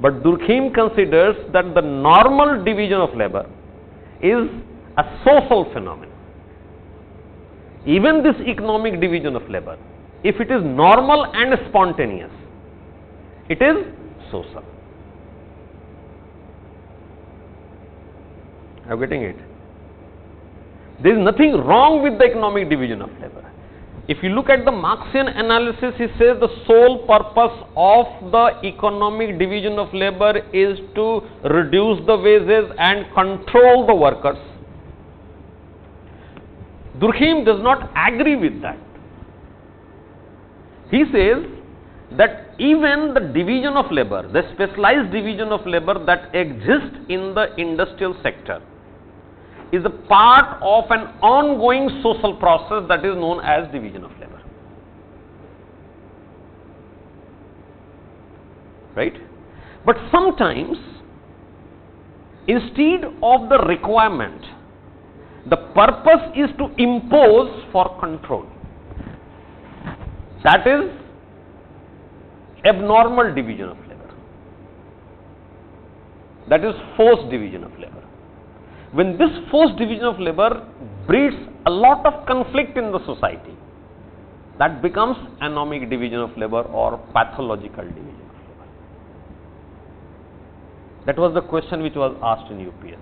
But Durkheim considers that the normal division of labor is a social phenomenon. Even this economic division of labor, if it is normal and spontaneous, it is social. Are you getting it? There is nothing wrong with the economic division of labor. If you look at the Marxian analysis, he says the sole purpose of the economic division of labor is to reduce the wages and control the workers. Durkheim does not agree with that. He says that even the division of labor, the specialized division of labor that exists in the industrial sector, is a part of an ongoing social process that is known as division of labor. Right? But sometimes, instead of the requirement, the purpose is to impose for control. That is abnormal division of labor. That is forced division of labor. When this forced division of labor breeds a lot of conflict in the society, that becomes anomic division of labor or pathological division of labor. That was the question which was asked in UPSC.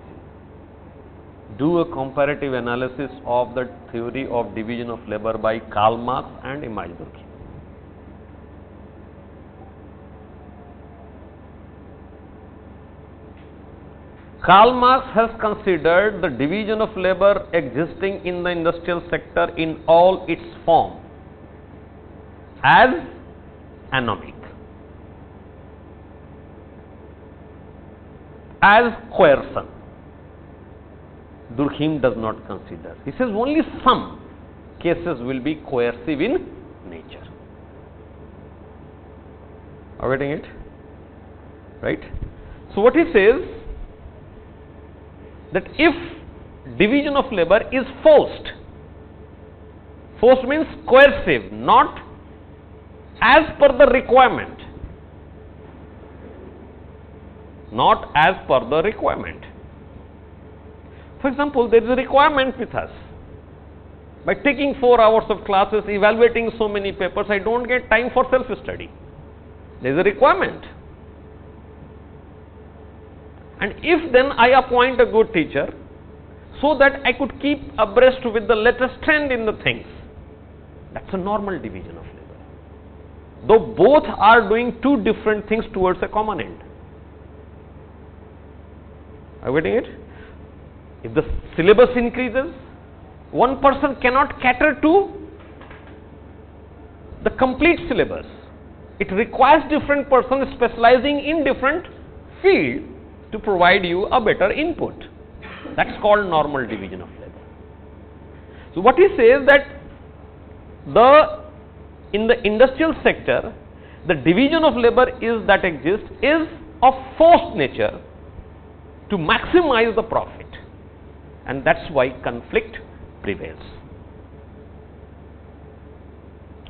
Do a comparative analysis of the theory of division of labor by Karl Marx and Emile Durkheim. Karl Marx has considered the division of labor existing in the industrial sector in all its form as anomic, as coercion. Durkheim does not consider. He says only some cases will be coercive in nature. Are you getting it? Right? So what he says, that if division of labor is forced, forced means coercive, not as per the requirement, not as per the requirement. For example, there is a requirement with us. By taking 4 hours of classes, evaluating so many papers, I don't get time for self-study. There is a requirement. And if then I appoint a good teacher, so that I could keep abreast with the latest trend in the things, That's a normal division of labor. Though both are doing two different things towards a common end. Are you getting it? If the syllabus increases, one person cannot cater to the complete syllabus. It requires different persons specializing in different field to provide you a better input. That's called normal division of labor. So what he says that in the industrial sector, the division of labor that exists is of forced nature to maximize the profit, and that's why conflict prevails.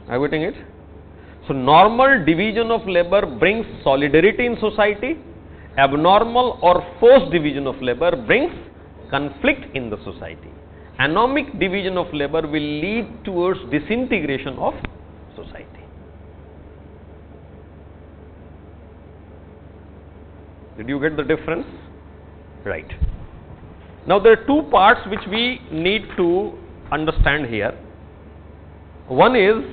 Are you getting it? So normal division of labor brings solidarity in society. Abnormal or forced division of labor brings conflict in the society. Anomic division of labor will lead towards disintegration of society. Did you get the difference? Right. Now there are two parts which we need to understand here. One is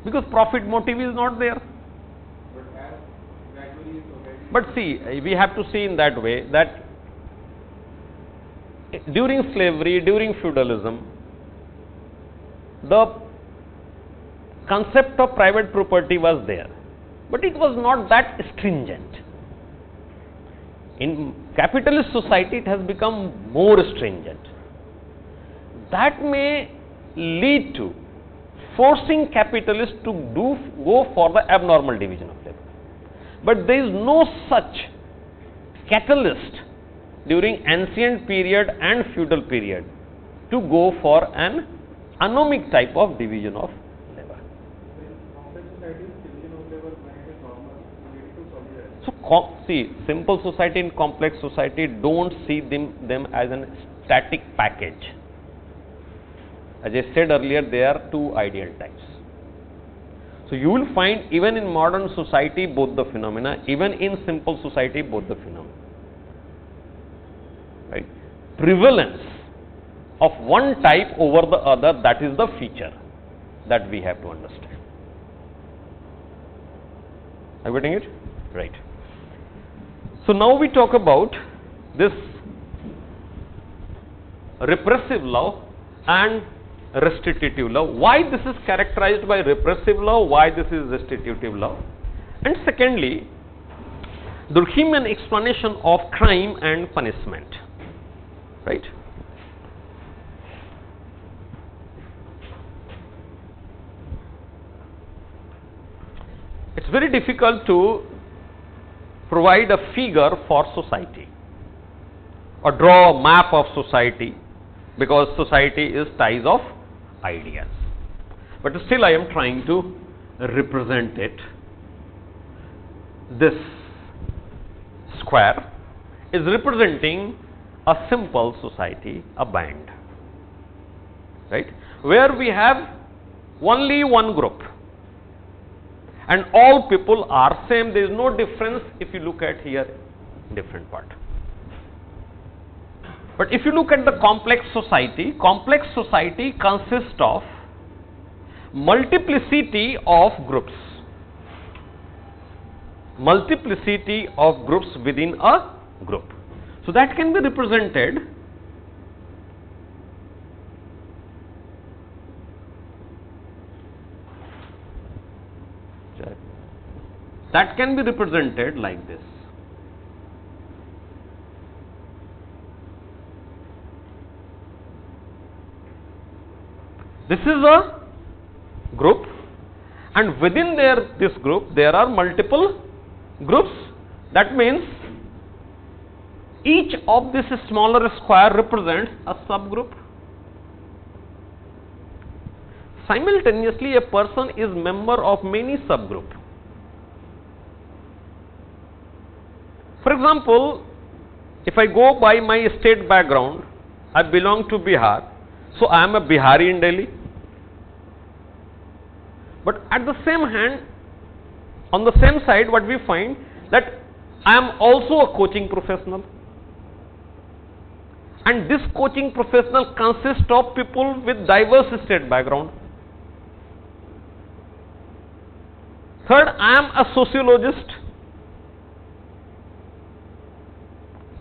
because profit motive is not there. But see, we have to see in that way that during slavery, during feudalism, the concept of private property was there, but it was not that stringent. In capitalist society, it has become more stringent. That may lead to forcing capitalists to go for the abnormal division of labor. But there is no such catalyst during ancient period and feudal period to go for an anomic type of division of labor. So, see, simple society and complex society, don't see them as a static package. As I said earlier, there are two ideal types. So you will find even in modern society both the phenomena, even in simple society both the phenomena. Right? Prevalence of one type over the other, that is the feature that we have to understand. Are you getting it? Right. So now we talk about this repressive law and restitutive law. Why this is characterized by repressive law, why this is restitutive law, and secondly, the human explanation of crime and punishment. Right? It's very difficult to provide a figure for society or draw a map of society, because society is ties of ideas. But still I am trying to represent it. This square is representing a simple society, a band, right, where we have only one group and all people are same. There is no difference if you look at here different part. But if you look at the complex society consists of multiplicity of groups. Multiplicity of groups within a group. So that can be represented like this. This is a group, and within this group there are multiple groups. That means each of this smaller square represents a subgroup. Simultaneously, a person is member of many subgroups. For example, if I go by my state background, I belong to Bihar, so I am a Bihari in Delhi. But at the same hand, on the same side, what we find that I am also a coaching professional, and this coaching professional consists of people with diverse state background. Third, I am a sociologist.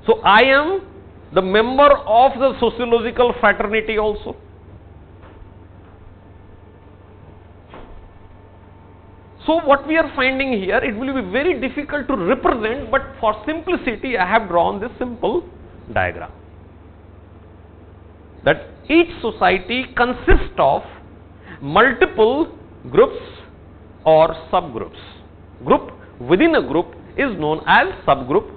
So I am the member of the sociological fraternity also. So what we are finding here, it will be very difficult to represent, but for simplicity I have drawn this simple diagram. That each society consists of multiple groups or subgroups. Group within a group is known as subgroup,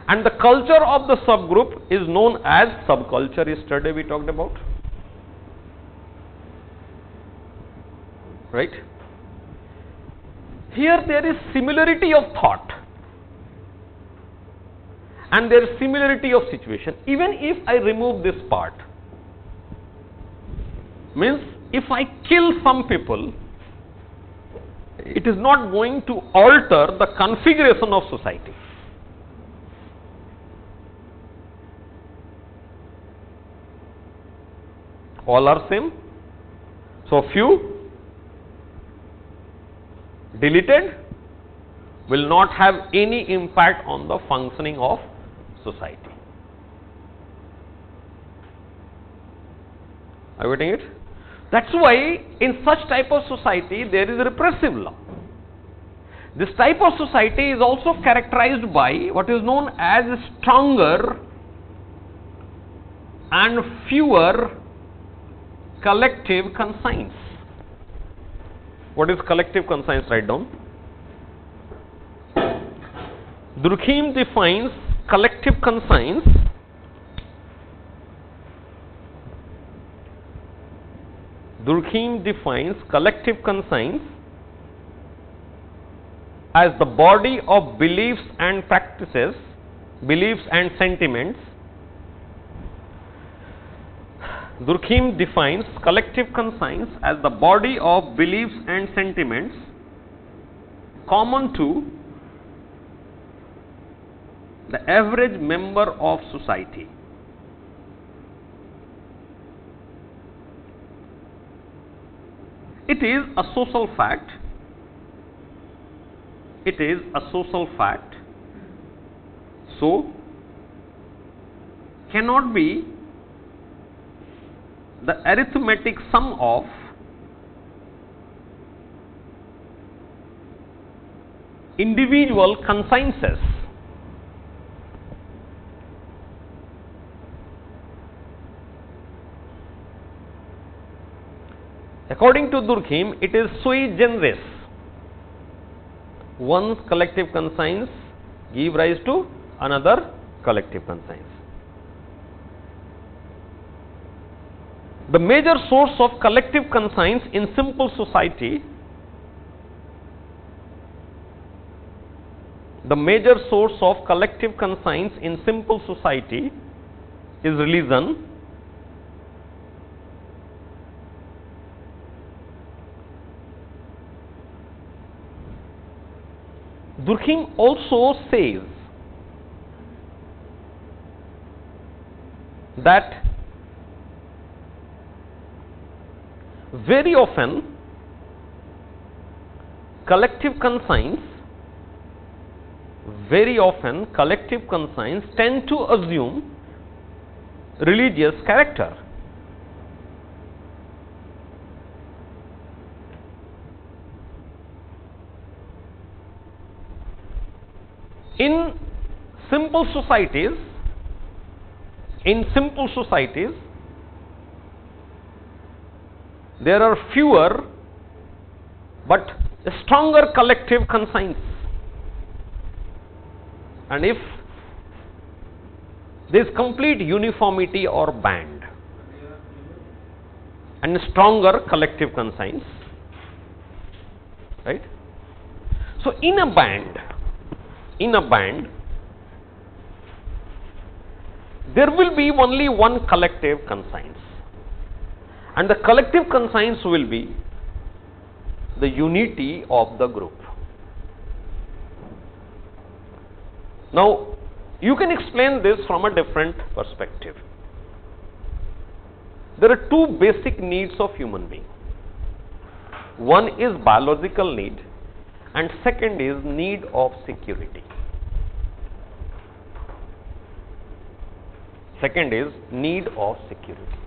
and the culture of the subgroup is known as subculture. Yesterday we talked about, right? Here there is similarity of thought and there is similarity of situation. Even if I remove this part, means if I kill some people, it is not going to alter the configuration of society. All are same. So few deleted will not have any impact on the functioning of society. Are you getting it? That's why in such type of society there is a repressive law. This type of society is also characterized by what is known as stronger and fewer collective conscience. What is collective conscience? Write down. Durkheim defines collective conscience as the body of beliefs and practices, beliefs and sentiments. Durkheim defines collective conscience as the body of beliefs and sentiments common to the average member of society. It is a social fact. It is a social fact. So, cannot be the arithmetic sum of individual consciences. According to Durkheim, it is sui generis. One collective conscience give rise to another collective conscience. The major source of collective conscience in simple society, is religion. Durkheim also says that very often collective conscience tend to assume religious character. In simple societies, there are fewer but stronger collective conscience, and if there is complete uniformity or band and stronger collective conscience, right? So in a band there will be only one collective conscience, and the collective conscience will be the unity of the group. Now, you can explain this from a different perspective. There are two basic needs of human being. One is biological need and second is need of security. Second is need of security.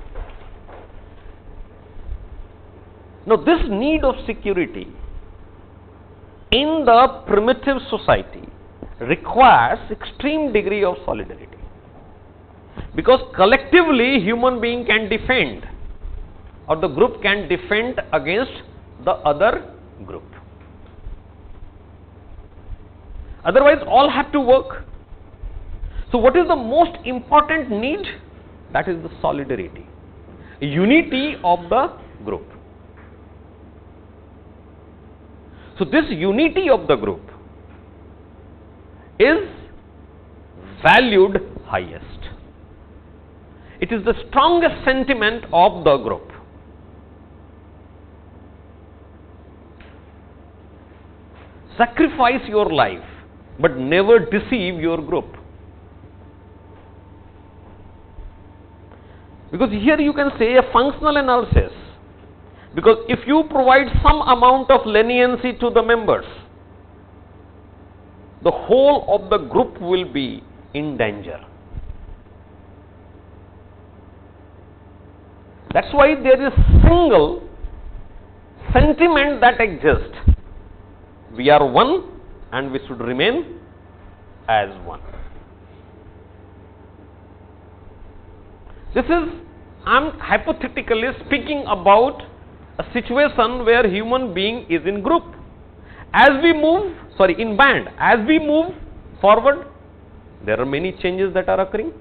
Now, this need of security in the primitive society requires extreme degree of solidarity, because collectively human being can defend, or the group can defend against the other group. Otherwise, all have to work. So, what is the most important need? That is the solidarity, unity of the group. So, this unity of the group is valued highest. It is the strongest sentiment of the group. Sacrifice your life, but never deceive your group. Because here you can say a functional analysis, because if you provide some amount of leniency to the members, the whole of the group will be in danger. That's why there is single sentiment that exists. We are one and we should remain as one. This is, I am hypothetically speaking about a situation where human being is in group. As we move, in band, as we move forward, there are many changes that are occurring,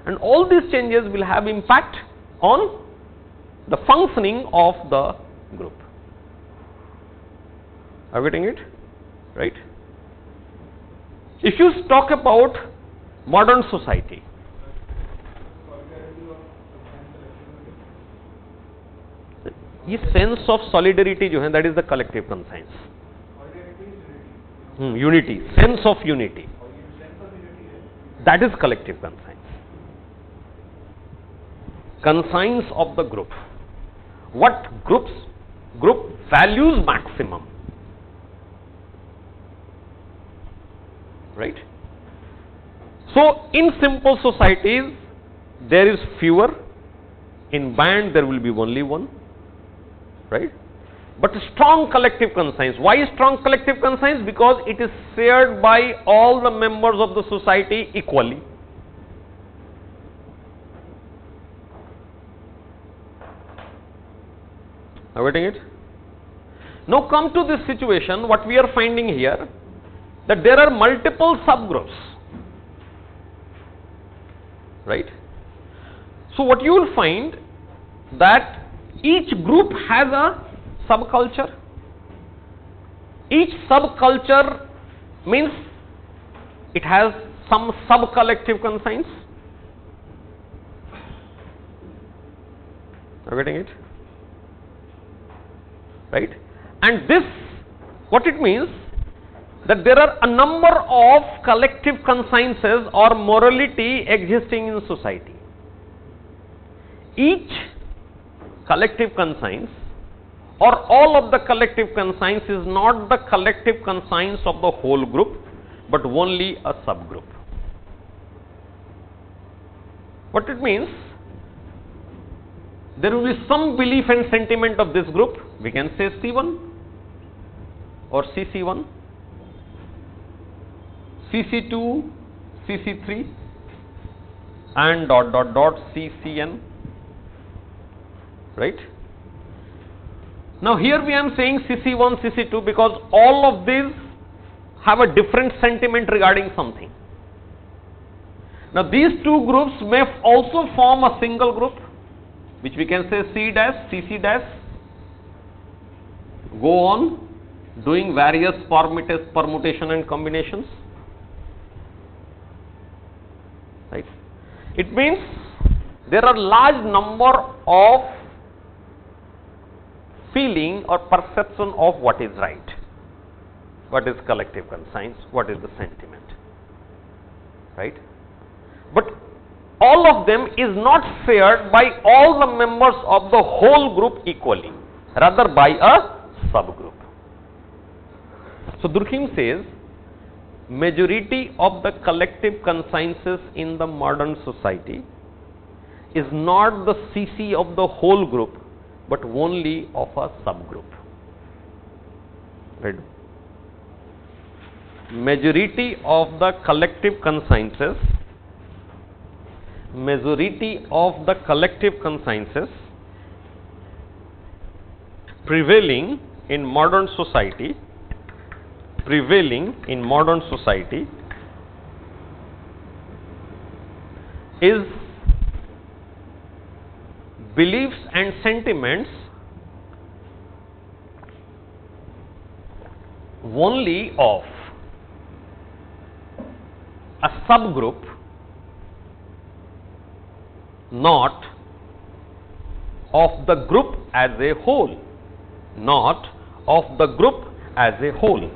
and all these changes will have impact on the functioning of the group. Are we getting it? Right? If you talk about modern society, ये sense of solidarity जो है, that is the collective conscience. Unity, sense of unity. That is collective conscience. Conscience of the group. What group values maximum. Right? So, in simple societies, there is fewer. In band, there will be only one. Right? But strong collective conscience. Why strong collective conscience? Because it is shared by all the members of the society equally. Are you getting it? Now come to this situation, what we are finding here, that there are multiple subgroups. Right? So what you will find, that each group has a subculture. Each subculture means it has some sub-collective conscience. Are you getting it? Right? And this, what it means, that there are a number of collective consciences or morality existing in society. Each collective conscience or all of the collective conscience is not the collective conscience of the whole group, but only a subgroup. What it means? There will be some belief and sentiment of this group, we can say C1 or CC1, CC2, CC3 and ... CCN. Right? Now here we am saying CC1, CC2 because all of these have a different sentiment regarding something. Now these two groups may also form a single group, which we can say C dash, CC dash, go on doing various permutation and combinations. Right? It means there are large number of feeling or perception of what is right, what is collective conscience, what is the sentiment. right? But all of them is not shared by all the members of the whole group equally, rather by a subgroup. So Durkheim says, majority of the collective consciences in the modern society is not the CC of the whole group, but only of a subgroup. Right? Majority of the collective consciences, prevailing in modern society is beliefs and sentiments only of a subgroup, not of the group as a whole, not of the group as a whole,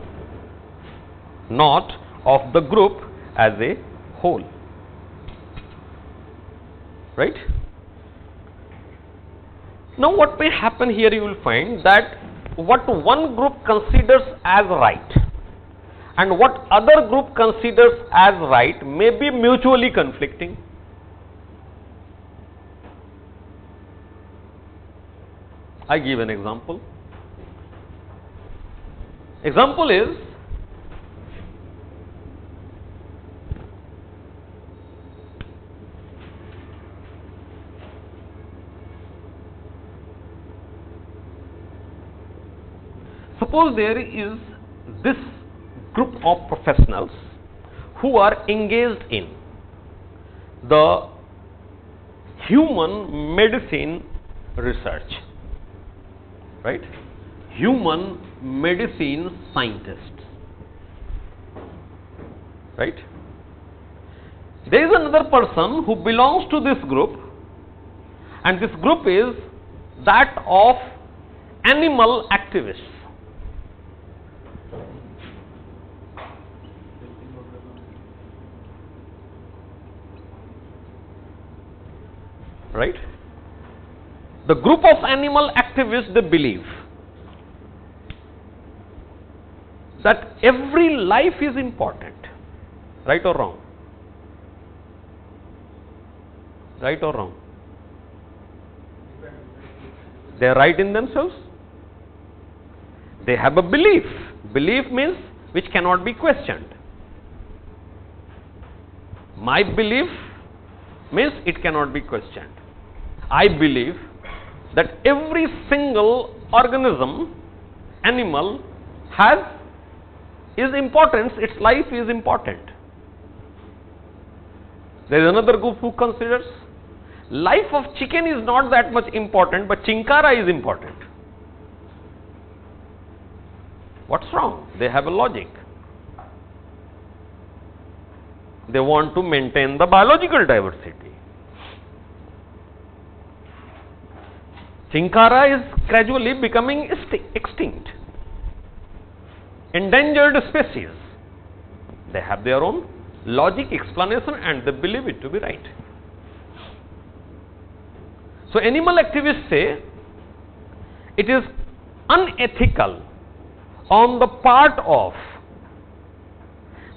not of the group as a whole, right? Now what may happen here, you will find that what one group considers as right and what other group considers as right may be mutually conflicting. I give an example. Example is, suppose there is this group of professionals who are engaged in the human medicine research, right? Human medicine scientists, right? There is another person who belongs to this group, and this group is that of animal activists. Right? The group of animal activists, they believe that every life is important. Right or wrong? Right or wrong? They are right in themselves. They have a belief. Belief means which cannot be questioned. My belief means it cannot be questioned. I believe that every single organism, animal is important, its life is important. There is another group who considers life of chicken is not that much important, but chinkara is important. What's wrong? They have a logic. They want to maintain the biological diversity. Chinkara is gradually becoming extinct. Endangered species. They have their own logic explanation and they believe it to be right. So animal activists say it is unethical on the part of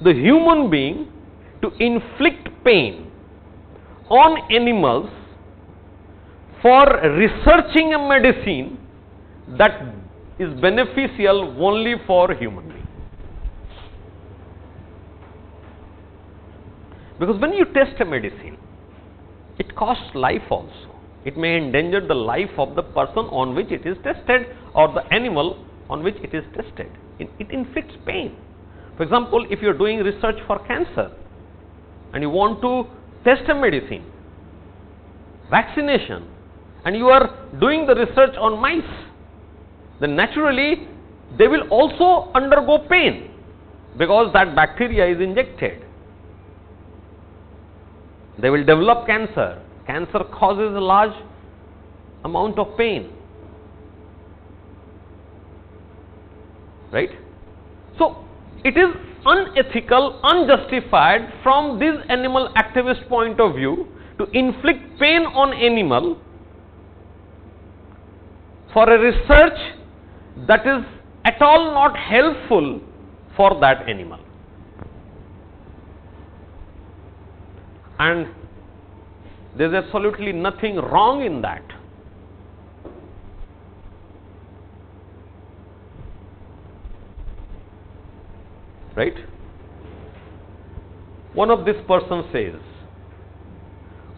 the human being to inflict pain on animals for researching a medicine that is beneficial only for human being. Because when you test a medicine, it costs life also. It may endanger the life of the person on which it is tested or the animal on which it is tested. It inflicts pain. For example, if you are doing research for cancer and you want to test a medicine, vaccination, and you are doing the research on mice, then naturally they will also undergo pain because that bacteria is injected. They will develop cancer. Cancer causes a large amount of pain. Right? So, it is unethical, unjustified from this animal activist point of view to inflict pain on animal for a research that is at all not helpful for that animal. And there is absolutely nothing wrong in that. Right? One of this person says,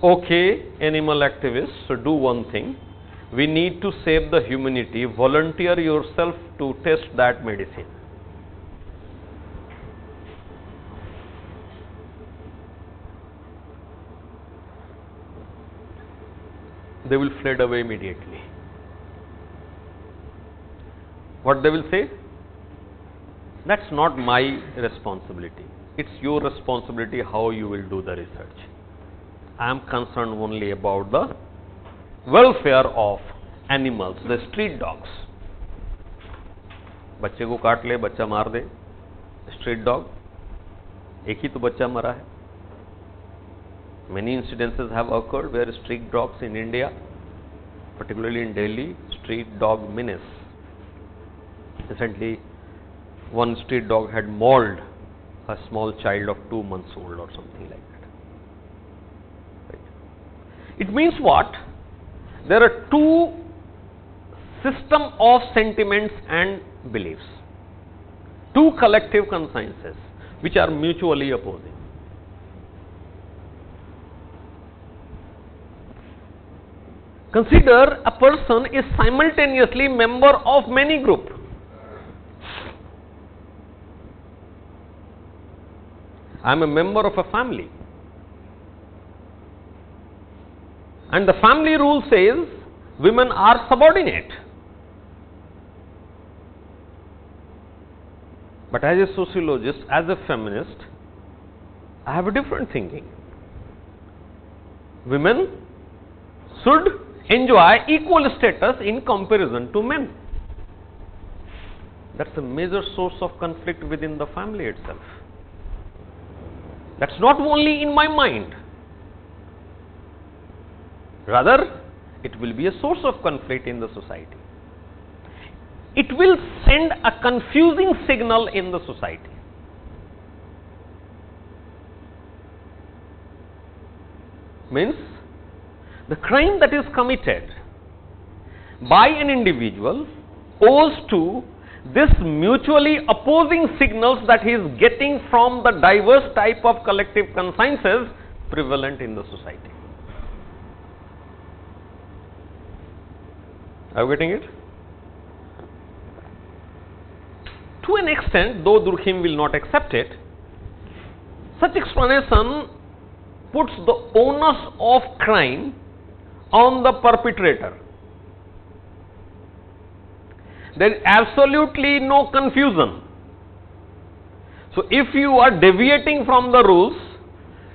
okay, animal activists, so do one thing. We need to save the humanity. Volunteer yourself to test that medicine. They will fled away immediately. What they will say? That's not my responsibility. It's your responsibility how you will do the research. I am concerned only about the welfare of animals, the street dogs. बच्चे को काट ले, बच्चा मार दे, street dog, एक ही तो बच्चा मरा है. Many incidences have occurred where street dogs in India, particularly in Delhi, street dog menace. Recently, one street dog had mauled a small child of 2 months old or something like that. Right. It means what? There are two systems of sentiments and beliefs, two collective consciences which are mutually opposing. Consider a person is simultaneously member of many groups. I am a member of a family, and the family rule says women are subordinate. But as a sociologist, as a feminist, I have a different thinking. Women should enjoy equal status in comparison to men. That's a major source of conflict within the family itself. That's not only in my mind. Rather, it will be a source of conflict in the society. It will send a confusing signal in the society. Means, the crime that is committed by an individual owes to this mutually opposing signals that he is getting from the diverse type of collective consciences prevalent in the society. Are you getting it? To an extent, though Durkheim will not accept it, such explanation puts the onus of crime on the perpetrator. There is absolutely no confusion. So, if you are deviating from the rules,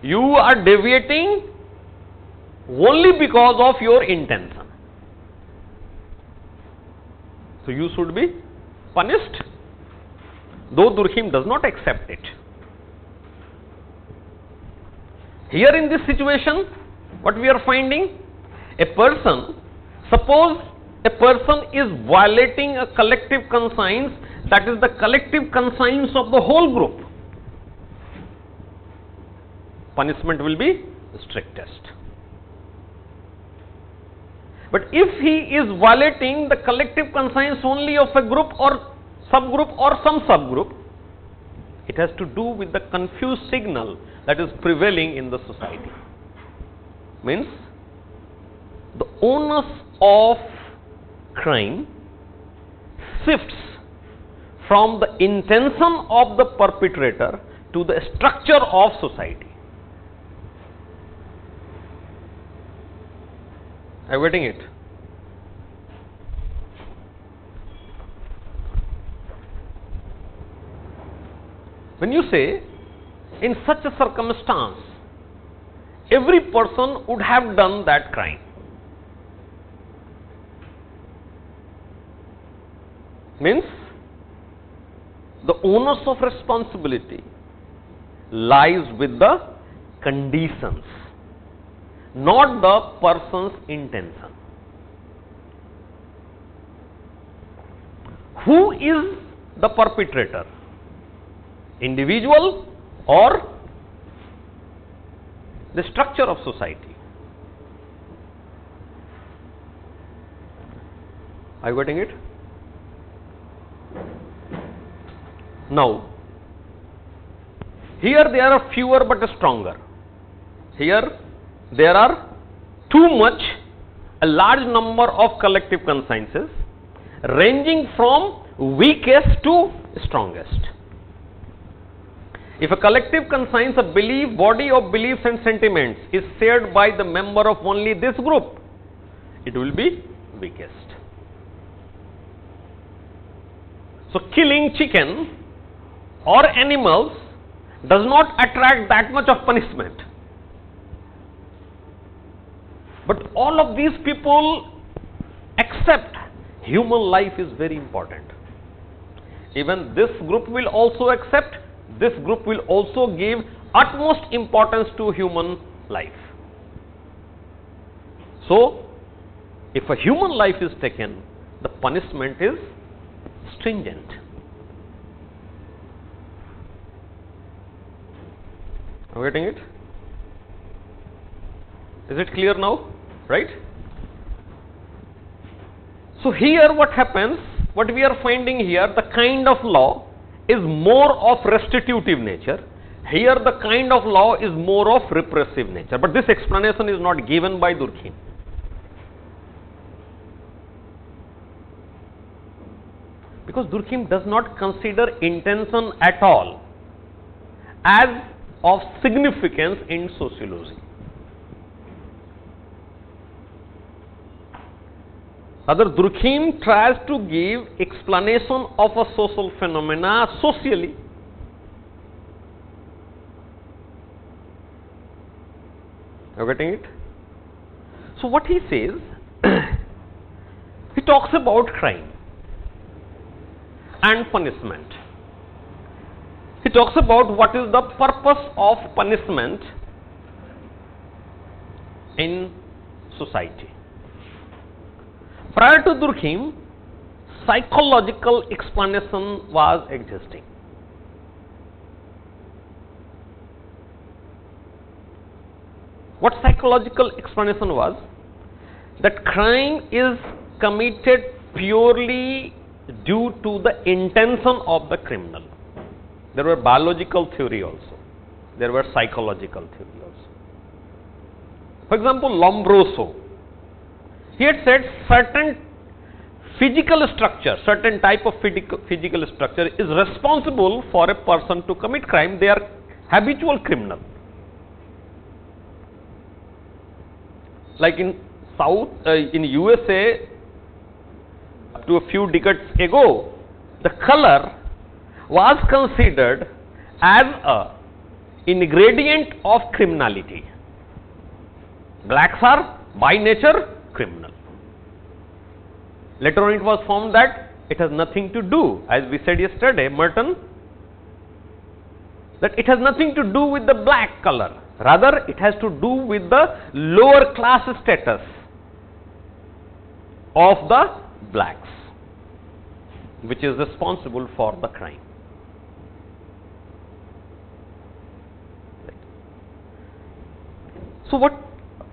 you are deviating only because of your intention. So, you should be punished, though Durkheim does not accept it. Here in this situation, what we are finding? A person, suppose a person is violating a collective conscience, that is the collective conscience of the whole group. Punishment will be the strictest. But if he is violating the collective conscience only of a group or subgroup or some subgroup, it has to do with the confused signal that is prevailing in the society. Means, the onus of crime shifts from the intention of the perpetrator to the structure of society. Are you getting it? When you say, in such a circumstance, every person would have done that crime. Means, the onus of responsibility lies with the conditions, not the person's intention. Who is the perpetrator? Individual or the structure of society? Are you getting it? Now, here there are fewer but stronger. Here there are a large number of collective consciences ranging from weakest to strongest. If a collective conscience, a body of beliefs and sentiments is shared by the member of only this group, it will be weakest. So, killing chicken or animals does not attract that much of punishment. But all of these people accept human life is very important. Even this group will also accept, this group will also give utmost importance to human life. So, if a human life is taken, the punishment is stringent. Are you getting it? Is it clear now? Right? So, here what happens, what we are finding here, the kind of law is more of restitutive nature. Here the kind of law is more of repressive nature. But this explanation is not given by Durkheim. Because Durkheim does not consider intention at all as of significance in sociology. Rather, Durkheim tries to give explanation of a social phenomena socially. Are you getting it? So, what he says, he talks about crime and punishment. He talks about what is the purpose of punishment in society. Prior to Durkheim, psychological explanation was existing. What psychological explanation was? That crime is committed purely due to the intention of the criminal. There were biological theory also. There were psychological theory also. For example, Lombroso, he had said certain physical structure, certain type of physical structure is responsible for a person to commit crime. They are habitual criminal. Like in in USA, up to a few decades ago, the color was considered as a ingredient of criminality. Blacks are by nature criminal. Later on it was found that it has nothing to do, as we said yesterday, Merton, that it has nothing to do with the black color. Rather, it has to do with the lower class status of the blacks, which is responsible for the crime. So, what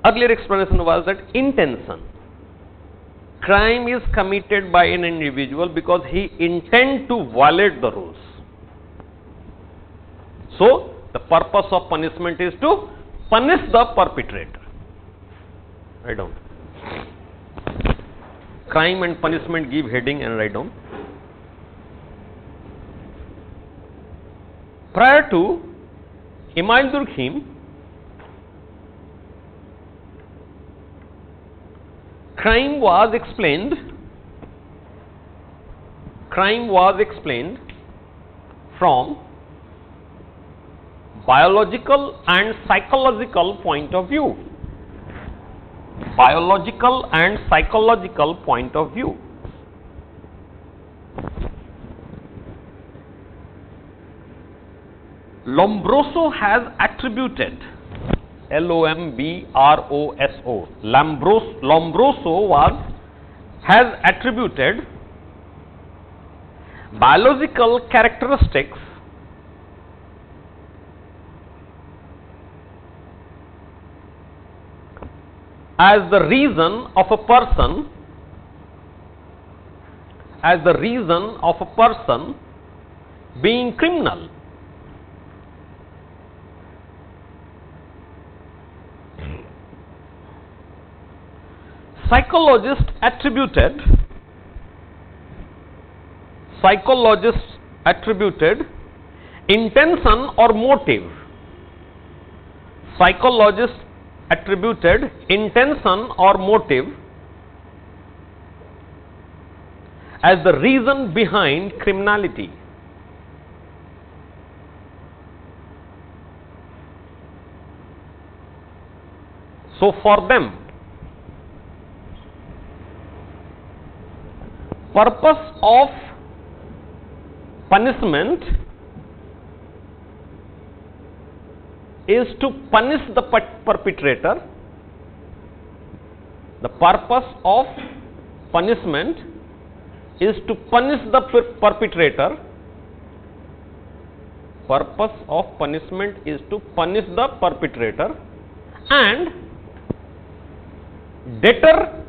earlier explanation was that intention. Crime is committed by an individual because he intends to violate the rules. So, the purpose of punishment is to punish the perpetrator. Write down. Crime and punishment, give heading and write down. Prior to Emile Durkheim, crime was explained from biological and psychological point of view. Biological and psychological point of view. Lombroso has attributed, Lombroso, Lombroso has attributed biological characteristics as the reason of a person being criminal. Psychologists attributed intention or motive. Psychologists attributed intention or motive as the reason behind criminality. So for them, purpose of punishment is to punish the perpetrator. The purpose of punishment is to punish the perpetrator. Purpose of punishment is to punish the perpetrator and deter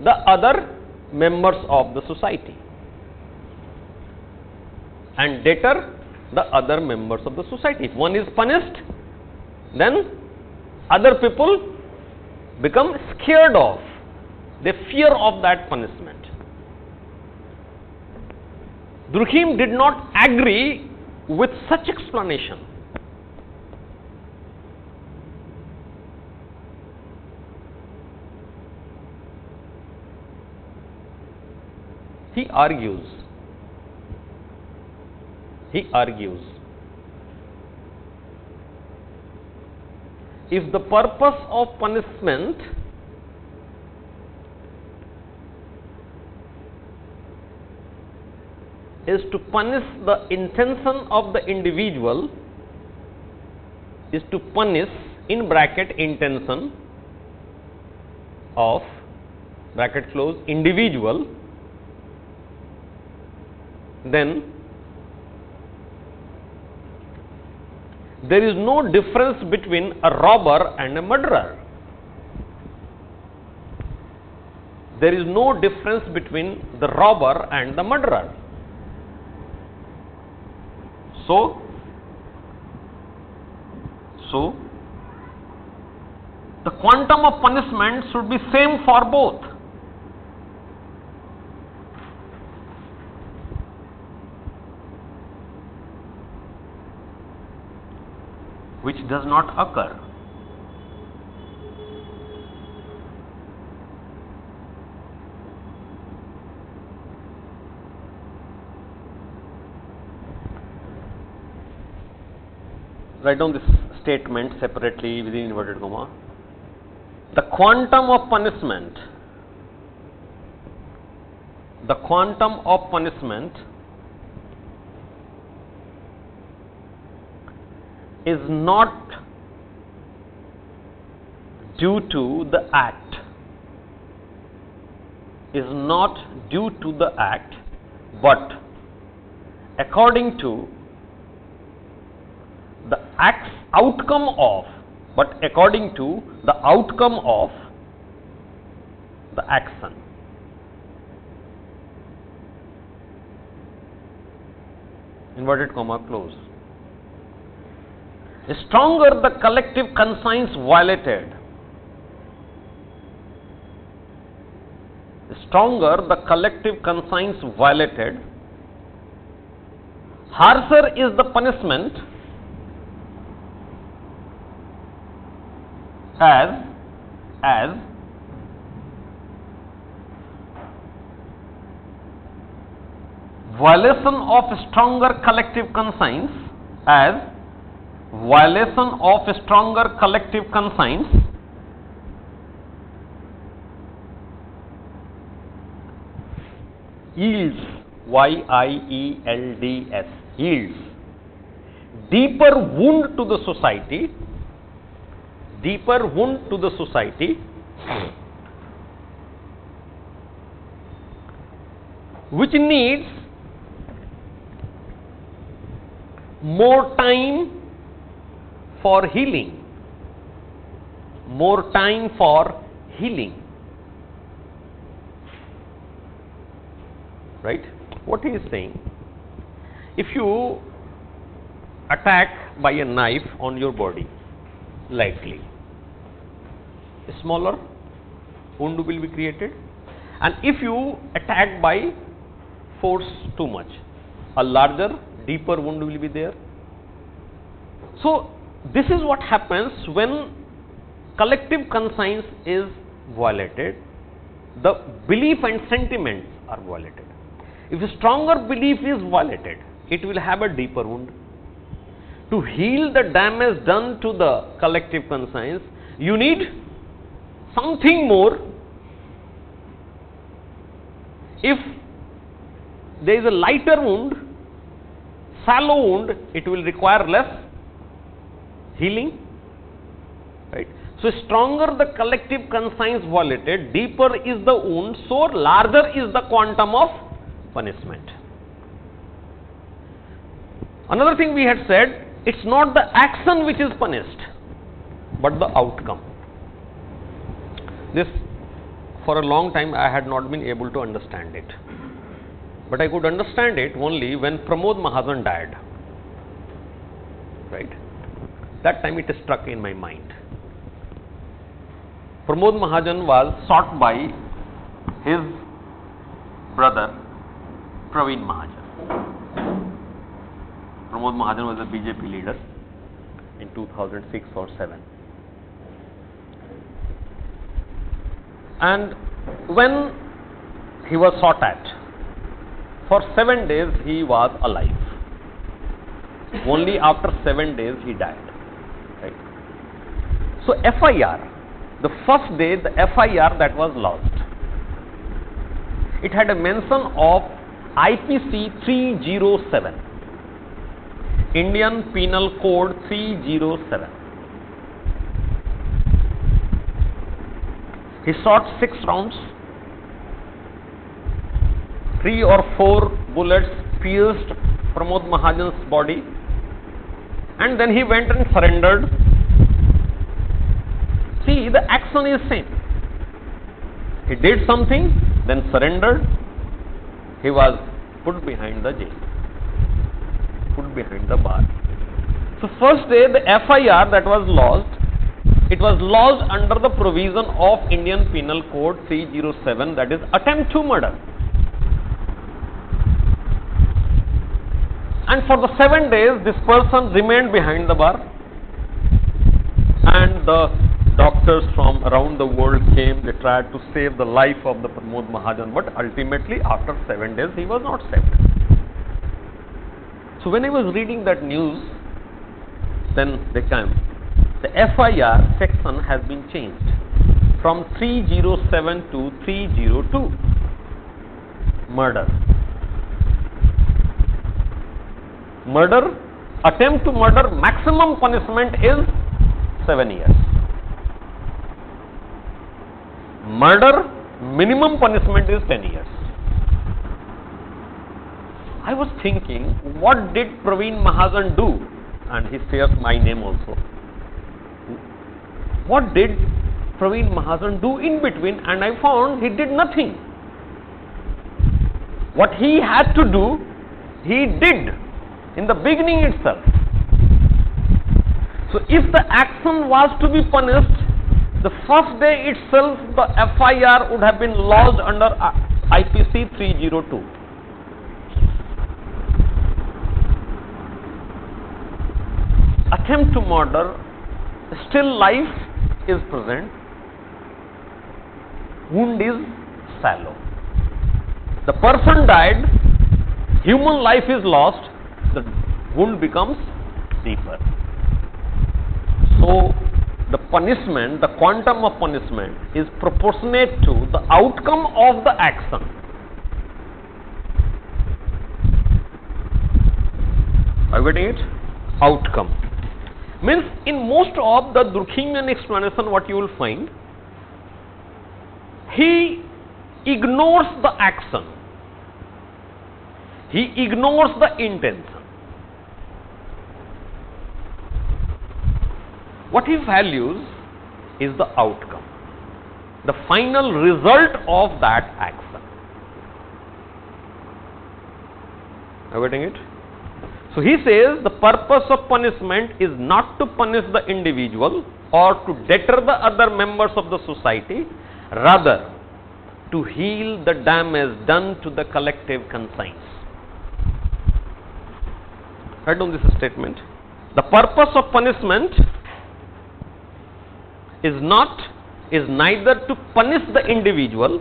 the other members of the society. And deter the other members of the society. If one is punished, then other people become scared of, they fear of that punishment. Durkheim did not agree with such explanation. He argues if the purpose of punishment is to punish the intention of the individual, is to punish in bracket intention of bracket close individual, then there is no difference between a robber and a murderer. There is no difference between the robber and the murderer. So the quantum of punishment should be same for both. Which does not occur. Write down this statement separately within inverted comma. The quantum of punishment is not due to the act, but according to the outcome of the action. Inverted comma close. Stronger the collective conscience violated, harsher is the punishment as violation of stronger collective conscience yields, yields, yields deeper wound to the society, deeper wound to the society, which needs more time for healing, more time for healing. Right? What he is saying, if you attack by a knife on your body lightly, a smaller wound will be created, and if you attack by force too much, a larger, deeper wound will be there. So, this is what happens when collective conscience is violated, the belief and sentiments are violated. If a stronger belief is violated, it will have a deeper wound. To heal the damage done to the collective conscience, you need something more. If there is a lighter wound, shallow wound, it will require less healing. Right? So, stronger the collective conscience violated, deeper is the wound, so larger is the quantum of punishment. Another thing we had said, it is not the action which is punished, but the outcome. This, for a long time, I had not been able to understand it, but I could understand it only when Pramod Mahajan died. Right? That time it struck in my mind. Pramod Mahajan was sought by his brother Praveen Mahajan. Pramod Mahajan was a BJP leader in 2006 or 7. And when he was sought at, for 7 days he was alive. Only after 7 days he died. Right? So, FIR, the first day the FIR that was lodged, it had a mention of IPC 307, Indian Penal Code 307. He shot 6 rounds, 3 or 4 bullets pierced Pramod Mahajan's body, and then he went and surrendered. See, the action is same. He did something, then surrendered. He was put behind the jail, put behind the bar. So, first day the FIR that was lodged, it was lodged under the provision of Indian Penal Code 307, that is attempt to murder. And for the 7 days this person remained behind the bar, and the doctors from around the world came, they tried to save the life of the Pramod Mahajan, but ultimately after 7 days he was not saved. So, when I was reading that news, then they came, the FIR section has been changed from 307 to 302, murder. Murder, attempt to murder, maximum punishment is 7 years. Murder, minimum punishment is 10 years. I was thinking, what did Praveen Mahajan do? And he shares my name also. What did Praveen Mahajan do in between? And I found he did nothing. What he had to do, he did in the beginning itself. So, if the action was to be punished, the first day itself the FIR would have been lodged under IPC 302. Attempt to murder, still life is present, wound is shallow. The person died, human life is lost, the wound becomes deeper. So, the punishment, the quantum of punishment is proportionate to the outcome of the action. Are you getting it? Outcome. Means in most of the Durkheimian explanation, what you will find, he ignores the action. He ignores the intention. What he values is the outcome, the final result of that action. Are you getting it? So he says the purpose of punishment is not to punish the individual or to deter the other members of the society, rather to heal the damage done to the collective conscience. Write down this statement. The purpose of punishment is neither to punish the individual.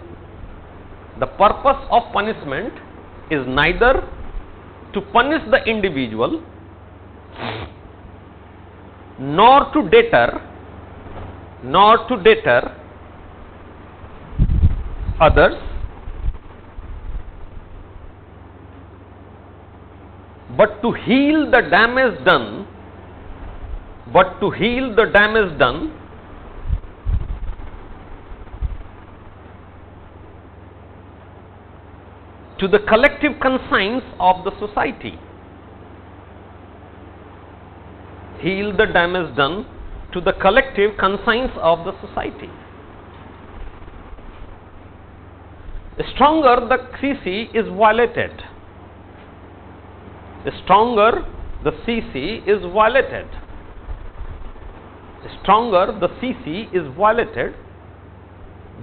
The purpose of punishment is neither to punish the individual nor to deter others, but to heal the damage done to the collective conscience of the society. Heal the damage done to the collective conscience of the society. The stronger the CC is violated, the stronger the CC is violated. The stronger the CC is violated,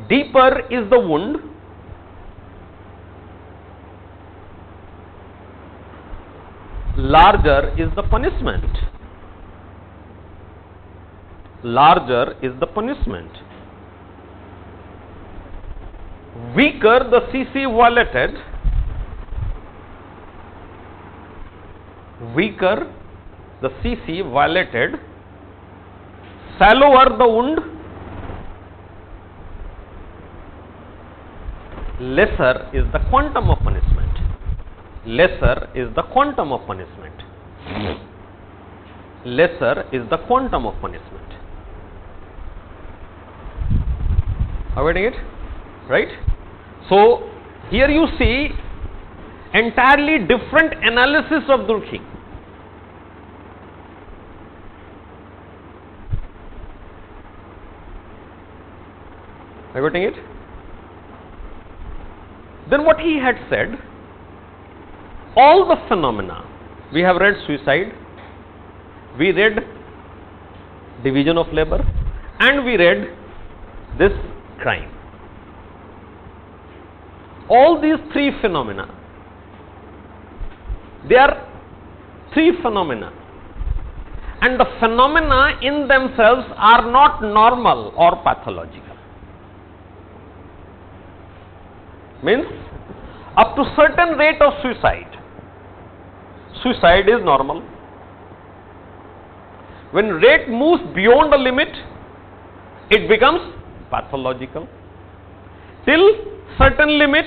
deeper is the wound, larger is the punishment. Larger is the punishment. Weaker the CC violated, shallower the wound, lesser is the quantum of punishment. Lesser is the quantum of punishment. Lesser is the quantum of punishment. Are you getting it? Right? So, here you see entirely different analysis of Durkheim. Are you getting it? Then what he had said, all the phenomena, we have read suicide, we read division of labor, and we read this crime. All these three phenomena, they are three phenomena, and the phenomena in themselves are not normal or pathological. Means, up to certain rate of suicide is normal. When rate moves beyond a limit, it becomes pathological. Till certain limit,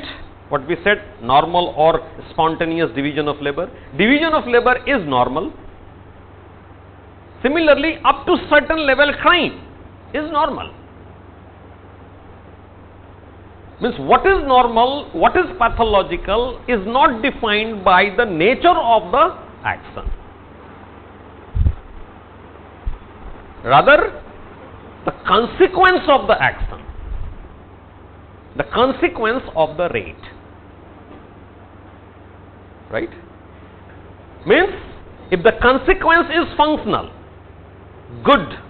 what we said, normal or spontaneous division of labor. Division of labor is normal. Similarly, up to certain level, crime is normal. Means what is normal, what is pathological is not defined by the nature of the action. Rather, the consequence of the action, the consequence of the rate. Right? Means, if the consequence is functional, good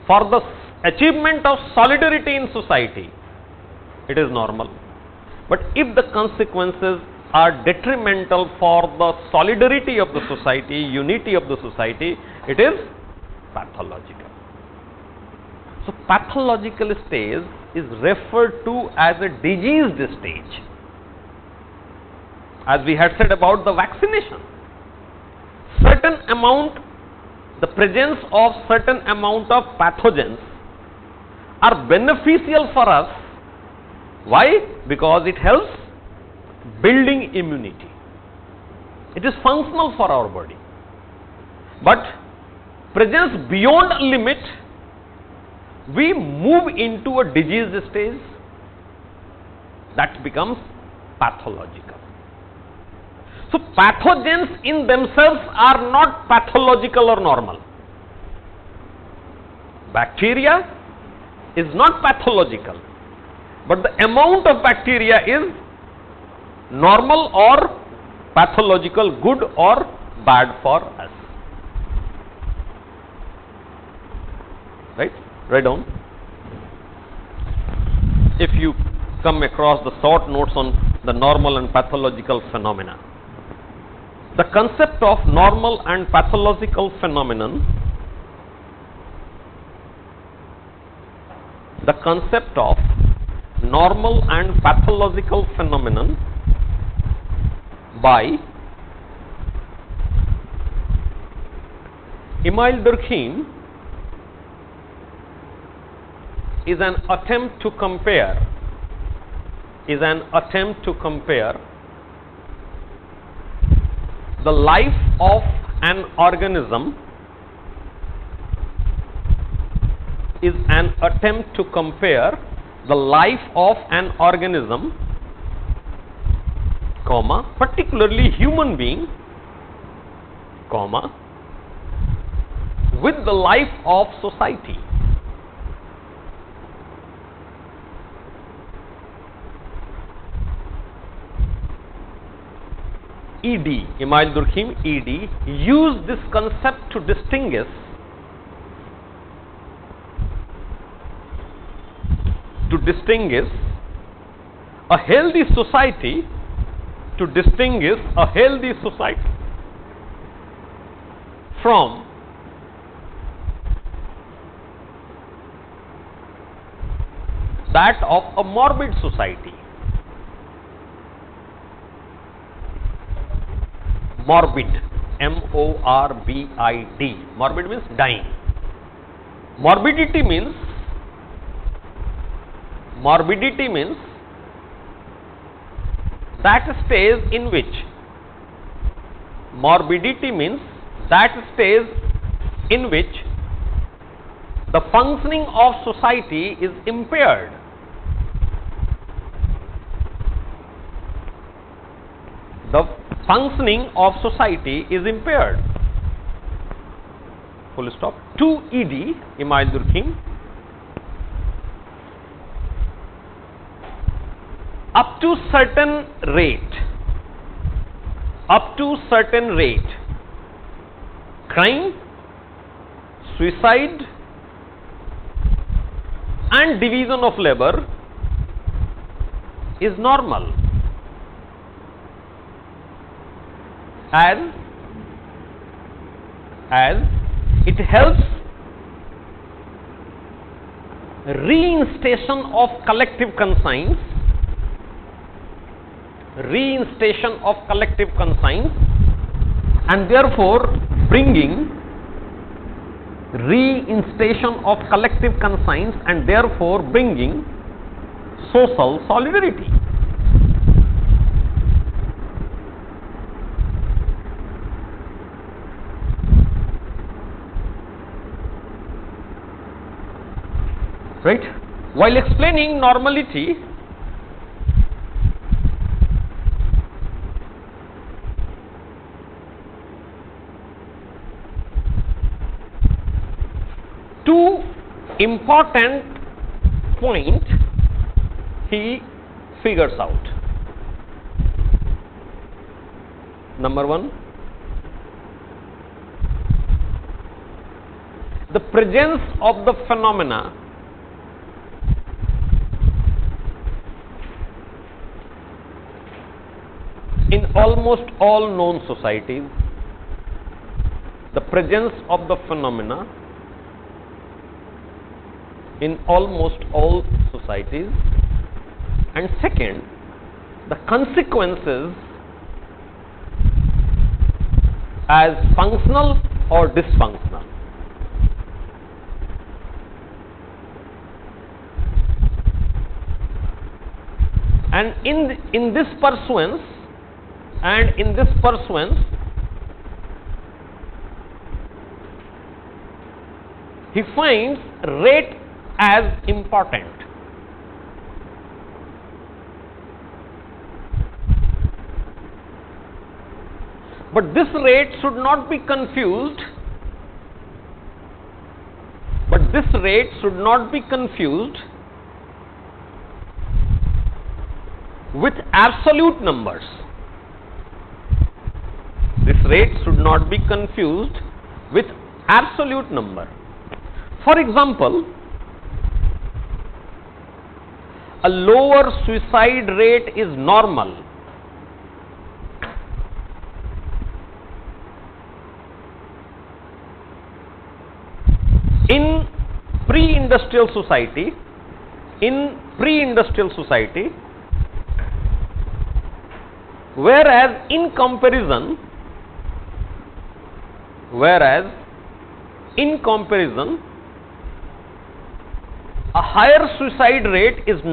for the achievement of solidarity in society, it is normal. But if the consequences are detrimental for the solidarity of the society, unity of the society, it is pathological. So, pathological stage is referred to as a diseased stage. As we had said about the vaccination, certain amount, the presence of certain amount of pathogens are beneficial for us. Why? Because it helps building immunity. It is functional for our body. But presence beyond a limit, we move into a disease stage that becomes pathological. So pathogens in themselves are not pathological or normal. Bacteria is not pathological, but the amount of bacteria is normal or pathological, good or bad for us. Right? Write down. If you come across the short notes on the normal and pathological phenomena. The concept of normal and pathological phenomenon, the concept of normal and pathological phenomenon by Emile Durkheim is an attempt to compare the life of an organism particularly human being, with the life of society. Emile Durkheim, used this concept to distinguish a healthy society, from that of a morbid society. Morbid, M-O-R-B-I-D. Morbid means dying. Morbidity means that stage in which the functioning of society is impaired. The functioning of society is impaired. Full stop. 2 Emile Durkheim. Up to certain rate, crime, suicide and division of labor is normal, as it helps reinstatation of collective conscience, and therefore bringing social solidarity. Right? While explaining normality, two important points he figures out. Number one, the presence of the phenomena in almost all known societies, and second, the consequences as functional or dysfunctional. And in this pursuance, he finds rate as important. But this rate should not be confused. With absolute numbers. This rate should not be confused with absolute number. For example, a lower suicide rate is normal. In pre-industrial society, whereas in comparison, a higher suicide rate is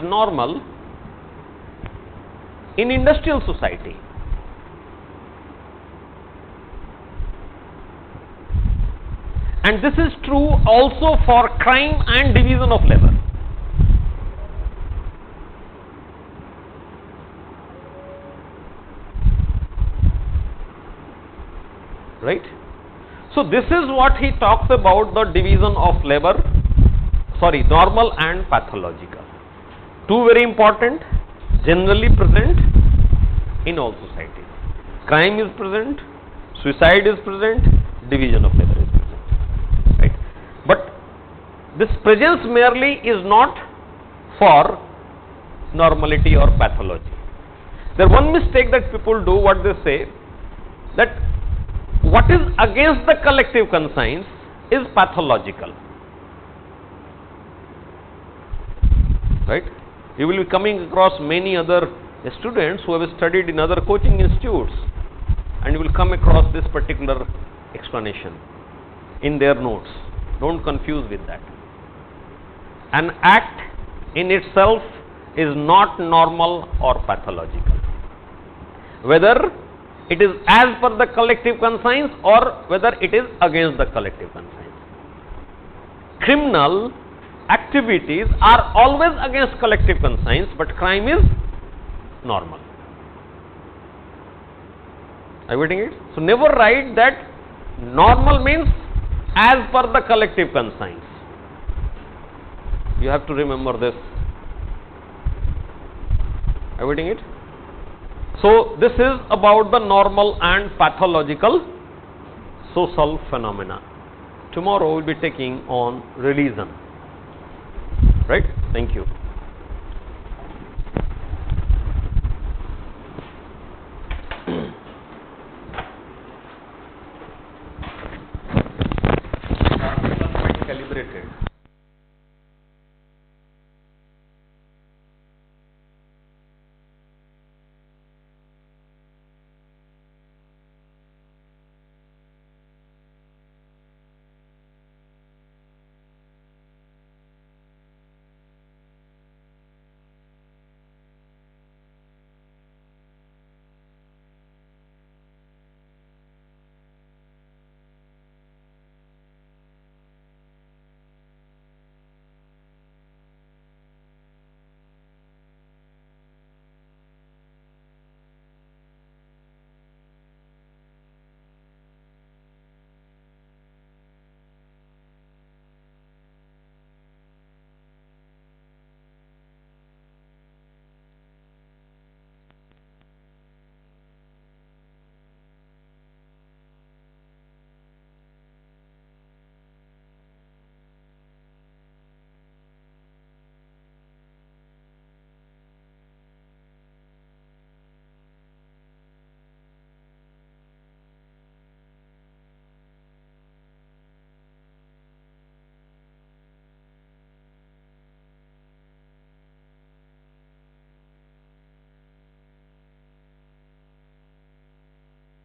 normal. In industrial society. And this is true also for crime and division of labor. Right? So this is what he talks about, the division of labor, normal and pathological. Two very important, generally present in all societies. Crime is present, suicide is present, division of labor is present. Right? But this presence merely is not for normality or pathology. There one mistake that people do, what they say, that what is against the collective conscience is pathological. Right? You will be coming across many other students who have studied in other coaching institutes, and you will come across this particular explanation in their notes. Don't confuse with that. An act in itself is not normal or pathological, whether it is as per the collective conscience or whether it is against the collective conscience. Criminal activities are always against collective conscience, but crime is normal. Are you getting it? So never write that normal means as per the collective conscience. You have to remember this. Are you getting it? So this is about the normal and pathological social phenomena. Tomorrow we will be taking on religion. Right? Thank you.